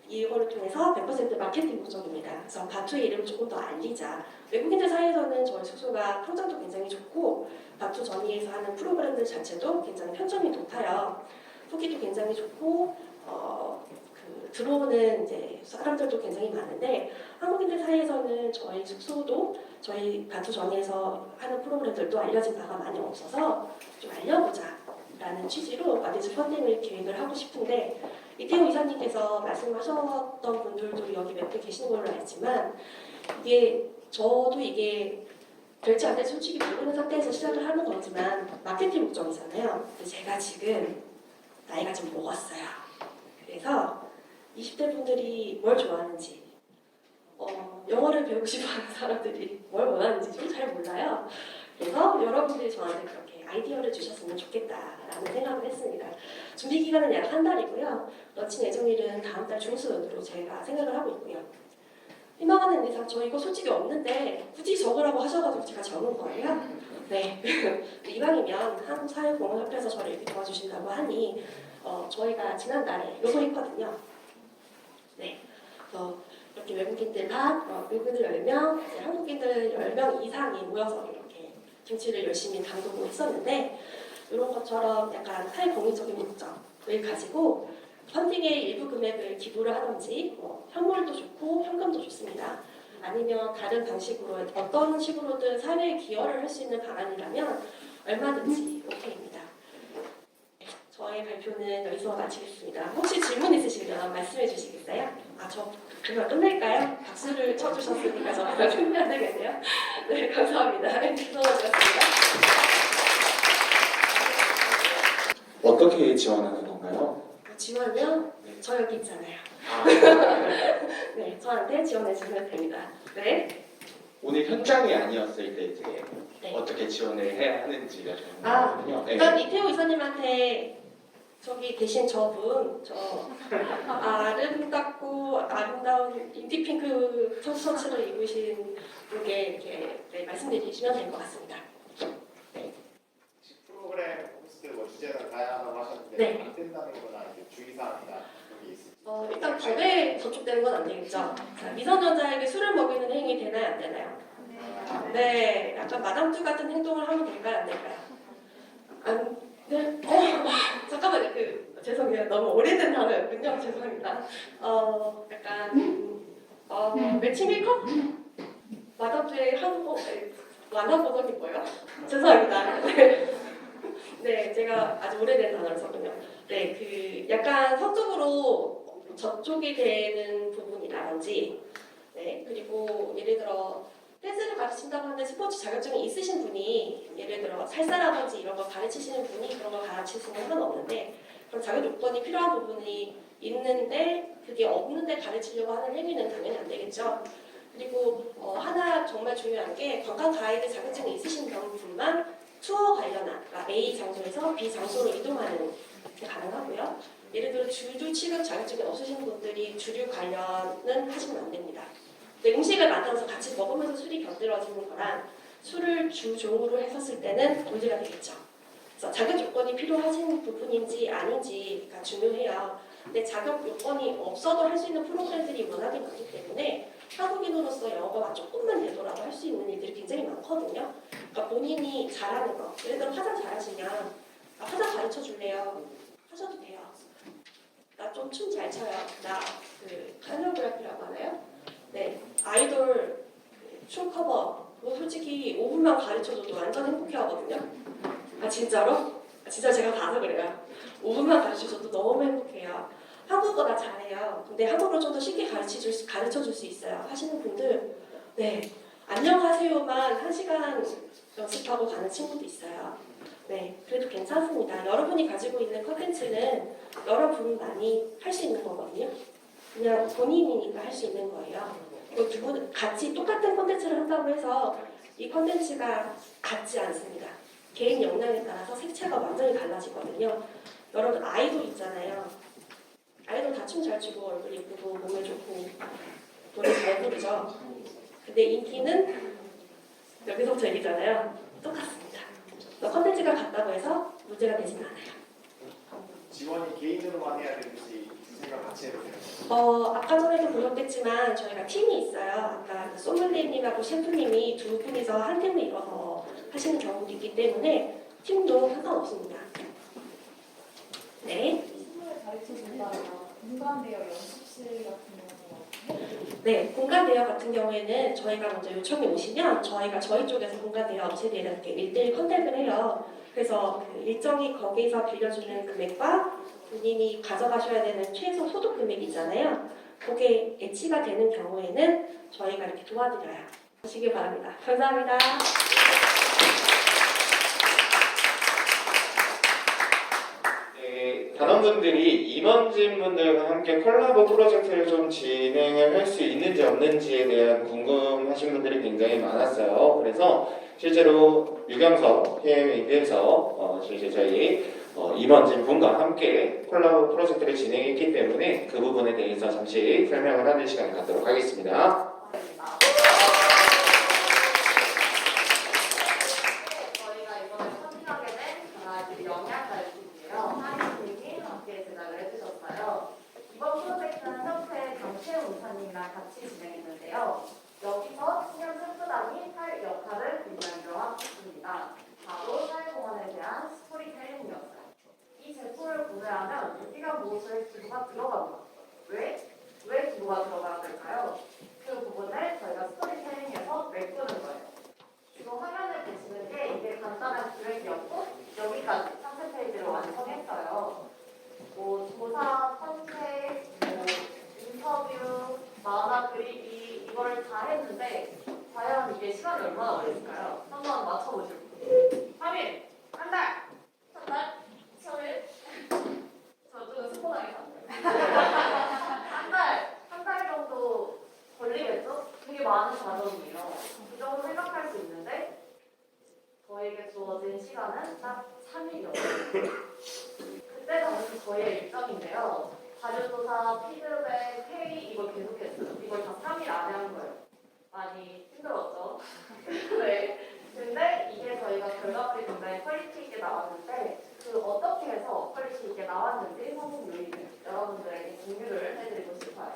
이거를 통해서 100% 마케팅 목적입니다. 그래서 바투의 이름을 조금 더 알리자. 외국인들 사이에서는 저희 숙소가 평점도 굉장히 좋고 바투 전이에서 하는 프로그램들 자체도 굉장히 평점이 높아요. 후기도 굉장히 좋고 들어오는 이제 사람들도 굉장히 많은데 한국인들 사이에서는 저희 숙소도 저희 바투 전이에서 하는 프로그램들도 알려진 바가 많이 없어서 좀 알려보자 라는 취지로 와디즈 펀딩을 기획을 하고 싶은데 이태호 이사님께서 말씀하셨던 분들도 여기 몇 분 계시는 걸로 알지만 저도 이게 될지 안 될지 솔직히 모르는 상태에서 시작을 하는 거지만 마케팅 목적이잖아요. 근데 제가 지금 나이가 좀 먹었어요. 그래서 20대 분들이 뭘 좋아하는지, 영어를 배우고 싶어하는 사람들이 뭘 원하는지 좀 잘 몰라요. 그래서 여러분들이 저한테 그렇게 아이디어를 주셨으면 좋겠다라는 생각을 했습니다. 준비 기간은 약 한 달이고요. 런칭 예정일은 다음 달 중순으로 제가 생각을 하고 있고요. 희망하는 이상 저 이거 솔직히 없는데 굳이 적으라고 하셔가지고 제가 적은 거예요. 네. 이왕이면 한국사회공헌협회에서 저를 이렇게 도와주신다고 하니 저희가 지난달에 요청했거든요. 네. 그래서 이렇게 외국인들 외국인들 10명, 이제 한국인들 10명 이상이 모여서 이렇게 김치를 열심히 담그고 했었는데 이런 것처럼 약간 사회공익적인 목적을 가지고 펀딩의 일부 금액을 기부를 하든지 현물도 좋고 현금도 좋습니다. 아니면 다른 방식으로 어떤 식으로든 사회에 기여를 할 수 있는 방안이라면 얼마든지 오케이입니다. 저의 발표는 여기서 마치겠습니다. 혹시 질문 있으시면 말씀해 주시겠어요? 저 그냥 끝낼까요? 박수를 쳐주셨으니까 저 끝내야 되겠네요. 네, 감사합니다. 김선호였습니다. 어떻게 지원하는 건가요? 지원이요? 저 여기 있잖아요. 네, 저한테 지원해 주시면 됩니다. 네. 오늘 현장이 아니었을 때 이제 네. 어떻게 지원을 해야 하는지가 아, 좀 일단 이태호 이사님한테 저기 계신 저분, 아름답고 아름다운 인디핑크 셔츠를 입으신 분께 이렇게 말씀드리시면 될 것 같습니다. 프로그램 호스트 주제는 다양하다고 하셨는데 네. 안 된다는 거나 주의사항이나 그런 게 있을까요? 일단 법에 저촉되는 건 안 되겠죠. 자, 미성년자에게 술을 먹이는 행위 되나요, 안 되나요? 네, 약간 마담투 같은 행동을 하면 될까요, 안 될까요? 안 네. 잠깐만요. 죄송해요. 너무 오래된 단어였군요. 죄송합니다. 약간 매치 메이커? 마담투의 한국어 만화 버전이 뭐예요? 죄송합니다. 네, 제가 아주 오래된 단어를 썼군요. 네, 약간 성적으로 접촉이 되는 부분이라든지, 네, 그리고 예를 들어 댄스를 가르친다고 하는데 스포츠 자격증이 있으신 분이 예를 들어 살사라든지 이런 거 가르치시는 분이 그런 걸 가르치시는 건 없는데 그런 자격 요건이 필요한 부분이 있는데 그게 없는데 가르치려고 하는 행위는 당연히 안 되겠죠. 그리고 하나 정말 중요한 게 관광 가이드 자격증이 있으신 분만 투어 관련한 그러니까 A 장소에서 B 장소로 이동하는 게 가능하고요. 예를 들어 주류 취급 자격증이 없으신 분들이 주류 관련은 하시면 안 됩니다. 음식을 만들어서 같이 먹으면서 술이 곁들여지는 거랑 술을 주종으로 했었을 때는 문제가 되겠죠. 그래서 자격 요건이 필요하신 부분인지 아닌지가 중요해요. 근데 자격 요건이 없어도 할 수 있는 프로그램들이 워낙에 많기 때문에 한국인으로서 영어가 조금만 되더라도 할 수 있는 일들이 굉장히 많거든요. 그러니까 본인이 잘하는 거, 예를 들어 화장 잘하시면 화장 가르쳐 줄래요? 하셔도 돼요. 나 좀 춤 잘 춰요. 나 카리오그래피라고 하나요? 네, 아이돌 춤 커버 그거 솔직히 5분만 가르쳐줘도 완전 행복해하거든요. 진짜로? 진짜 제가 봐서 그래요. 5분만 가르쳐줘도 너무 행복해요. 한국어 나 잘해요. 근데 한국어를 좀 더 쉽게 가르쳐줄 수 있어요. 하시는 분들 네, 안녕하세요만 1시간 연습하고 가는 친구도 있어요. 네, 그래도 괜찮습니다. 여러분이 가지고 있는 컨텐츠는 여러분만이 할 수 있는 거거든요. 그냥 본인이니까 할 수 있는 거예요. 두 분 같이 똑같은 콘텐츠를 한다고 해서 이 콘텐츠가 같지 않습니다. 개인 역량에 따라서 색채가 완전히 달라지거든요. 여러분 아이돌 있잖아요. 아이돌 다 춤 잘 추고 얼굴 예쁘고 몸에 좋고 노래 잘 부르죠. 근데 인기는 여기서부터 얘기잖아요. 똑같습니다. 콘텐츠가 같다고 해서 문제가 되진 않아요. 지원이 개인으로만 해야 되는지 생각 같이 해도 돼요? 아까 전에도 보셨겠지만 저희가 팀이 있어요. 아까 소믈리에님하고 셰프님이 두 분이서 한 팀을 이뤄서 하시는 경우도 있기 때문에 팀도 상관없습니다. 네. 공간 대여 연습실 같은 경우 네, 공간 대여 같은 경우에는 저희가 먼저 요청이 오시면 저희가 저희 쪽에서 공간 대여 업체들이랑 이렇게 1:1 컨택을 해요. 그래서 일정이 거기서 빌려주는 금액과 본인이 가져가셔야 되는 최소 소득 금액이 있잖아요. 그게 애치가 되는 경우에는 저희가 이렇게 도와드려요. 하시길 바랍니다. 감사합니다. 단원분들이 임원진분들과 함께 콜라보 프로젝트를 좀 진행을 할 수 있는지 없는지에 대한 궁금하신 분들이 굉장히 많았어요. 그래서 실제로 유경석 PM에서 실제 저희 임원진 분과 함께 콜라보 프로젝트를 진행했기 때문에 그 부분에 대해서 잠시 설명을 하는 시간을 갖도록 하겠습니다. 저희가 이번에 참여하게 된 강아지 영양갈비인데요. 하리님이 함께 제작을 해주셨어요. 이번 프로젝트는 협회 강채우 의사님이랑 같이 진행했는데요. 여기서 신현 셰프단이 할 역할을 굉장히 명확했습니다. 바로 사회공헌에 대한 스토리텔링이었어요. 이 제품을 구매하면 유기견 보호소에 기부가 들어간다. 왜 기부가 들어가야 될까요? 그 부분을 저희가 스토리텔링에서 메꾸는 거예요. 지금 화면을 보시는 게 이게 간단한 기획이었고 여기까지 상세 페이지를 완성했어요. 조사, 컨셉, 인터뷰, 만화 그리기 이걸 다 했는데 과연 이게 시간이 얼마나 걸릴까요? 한번 맞춰보실 분. 3일, 한 달, 한 달, 3일. 저도 스포당해서 한 달 정도 걸리겠죠? 되게 많은 과정이에요. 그 정도 생각할 수 있는데 저에게 주어진 시간은 딱 3일이었어요. 그때 당시 저희의 일정인데요. 자료조사, 피드백, 회의 이걸 계속했어요. 이걸 다 3일 안에 한 거예요. 많이 힘들었죠? 네. 근데 이게 저희가 결과물이 굉장히 퀄리티 있게 나왔는데 그 어떻게 해서 퀄리티 있게 나왔는지 성공 요인을 여러분들에게 공유를 해드리고 싶어요.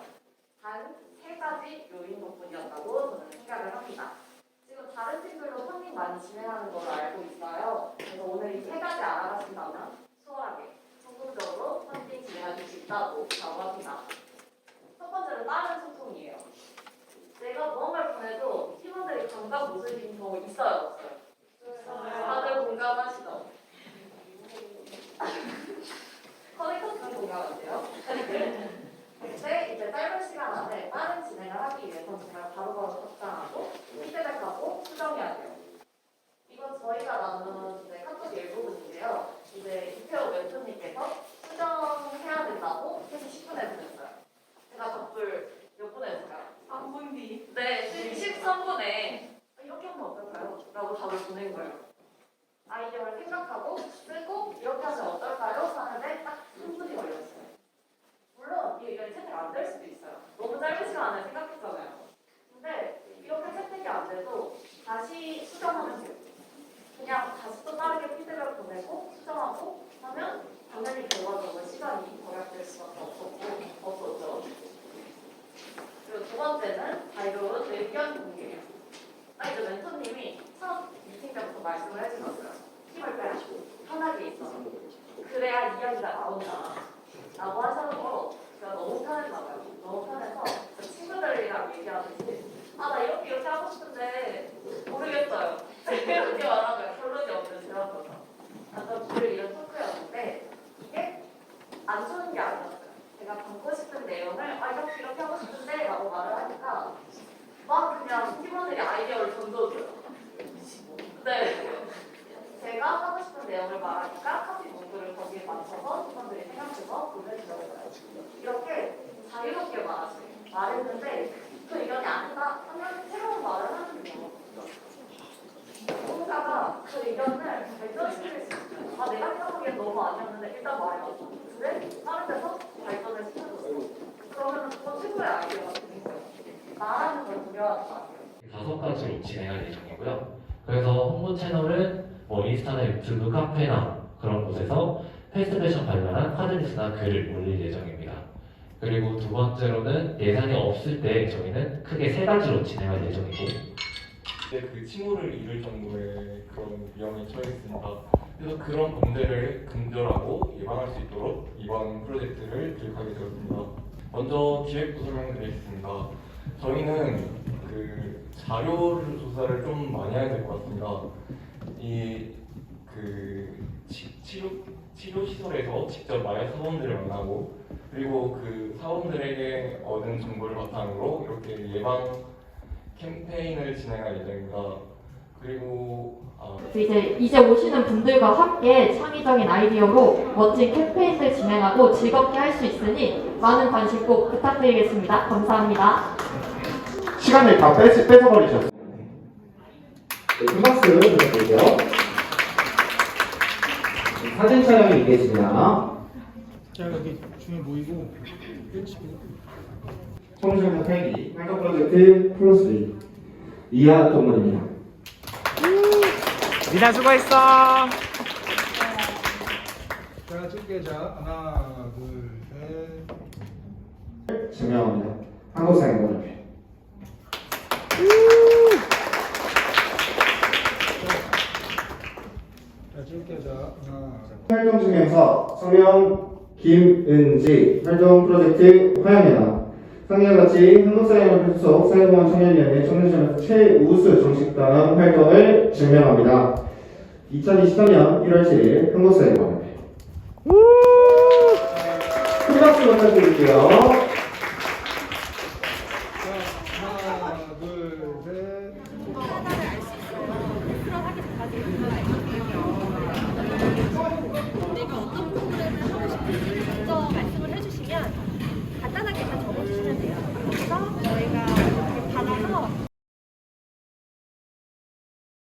단 3가지 요인 덕분이었다고 저는 생각을 합니다. 지금 다른 팀들도 펀딩 많이 진행하는 걸로 알고 있어요. 그래서 오늘 이 3가지 알아가신다면 수월하게 성공적으로 펀딩 진행하실 수 있다고 자부합니다. 첫 번째는 빠른 소통이에요. 내가 무언가를 보내도 팀원들이 감각 못 쓰시는 경우 있어요, 없어요? 다들 공감하시죠? 커넥터스는 공감하세요? 근데 이제 짧은 시간 안에 빠른 진행을 하기 위해서 정말 바로바로 답장하고 피드백하고 수정해야 돼요. 이건 저희가 나눈 이제 카톡 일부분인데요. 이제 이태호 멘토님께서 수정해야 된다고 3시 10분에 보냈어요. 제가 답글 몇 분에 했을까요? 3분 뒤. 네, 13분에 이렇게 하면 어떨까요? 라고 답을 보낸 거예요. 아이디어를 생각하고 쓰고 이렇게 하면 어떨까요? 하는데 딱 3분이 걸렸어요. 물론 이 의견이 채택 안 될 수도 있어요. 너무 짧은 시간 안에 생각했잖아요. 근데 이렇게 채택이 안 돼도 다시 수정하면 돼요. 그냥 다시 또 빠르게 피드백을 보내고 수정하고 하면 당연히 결과적으로 시간이 절약될 수밖에 없었죠. 그리고 두 번째는 자유로운 의견 공개예요. 이제 멘토님이 첫 미팅 때부터 말씀을 해주셨어요. 힘을 빼시고 편하게 있어서 그래야 이야기가 나온다 라고 하셔서 제가 너무 편했나봐요. 너무 편해서 친구들이랑 얘기하듯이 나 이렇게 하고 싶은데 모르겠어요. 이렇게 말하면 결론이 없는 제가 그러죠. 약간 길을 잃은 토크였는데 이게 안 좋은 게 아니었어요. 제가 담고 싶은 내용을 이렇게 하고 싶은데 라고 말을 하니까 막 그냥 팀원들이 아이디어를 던져줘요. 네. 제가 하고 싶은 내용을 말하니까 카피 문구를 거기에 맞춰서 팀원들이 생각해서 보내주더라고요. 이렇게 자유롭게 말했는데 그 의견이 아니다 하면 새로운 말을 하는 거예요. 누군가가 그 의견을 발전시킬 수 있어요. 내가 생각하기엔 너무 아니었는데 일단 말해봤어. 근데 다른 데서 발전을 시켜줬어. 그러면 그건 최고의 아이디어가 되는 거예요. 말하는 걸 두려워하지 마세요. 5가지로 진행할 예정이고요. 그래서 홍보 채널은 인스타나 유튜브, 카페나 그런 곳에서 패스트 패션 관련한 카드뉴스나 글을 올릴 예정입니다. 그리고 두 번째로는 예산이 없을 때 저희는 크게 3가지로 진행할 예정이고 그 친구를 잃을 정도의 그런 위험에 처했습니다. 그래서 그런 범죄를 근절하고 예방할 수 있도록 이번 프로젝트를 기획하게 되었습니다. 먼저 기획부 설명드리겠습니다. 저희는 그 자료를 조사를 좀 많이 해야 될 것 같습니다. 치료 시설에서 직접 마약 사원들을 만나고 그리고 그 사원들에게 얻은 정보를 바탕으로 이렇게 예방 캠페인을 진행할 예정입니다. 그리고 이제 오시는 분들과 함께 창의적인 아이디어로 멋진 캠페인들 진행하고 즐겁게 할 수 있으니 많은 관심 꼭 부탁드리겠습니다. 감사합니다. 시간을 다 뺏어버리셨어요. 네, 큰 박수 부탁드릴게요. 사진 촬영이 있겠습니다. 자, 여기 중에 모이고 청소년 회기 활동 프로젝트 플러스 이하 동문입니다. 미나 수고했어. 자, 찍게. 자, 하나, 둘, 셋. 증명합니다. 한국사회문화회. 자, 찍게. 자, 하나. 활동 증명서 서명 김은지 활동 프로젝트 화양연합 상년같이 한국사회문화회 소속 사회공헌 청년위원회 청년시장 최우수 정식단 활동을 증명합니다. 2023년 1월 7일 한국사회공헌회. 큰 박수 부탁드릴게요.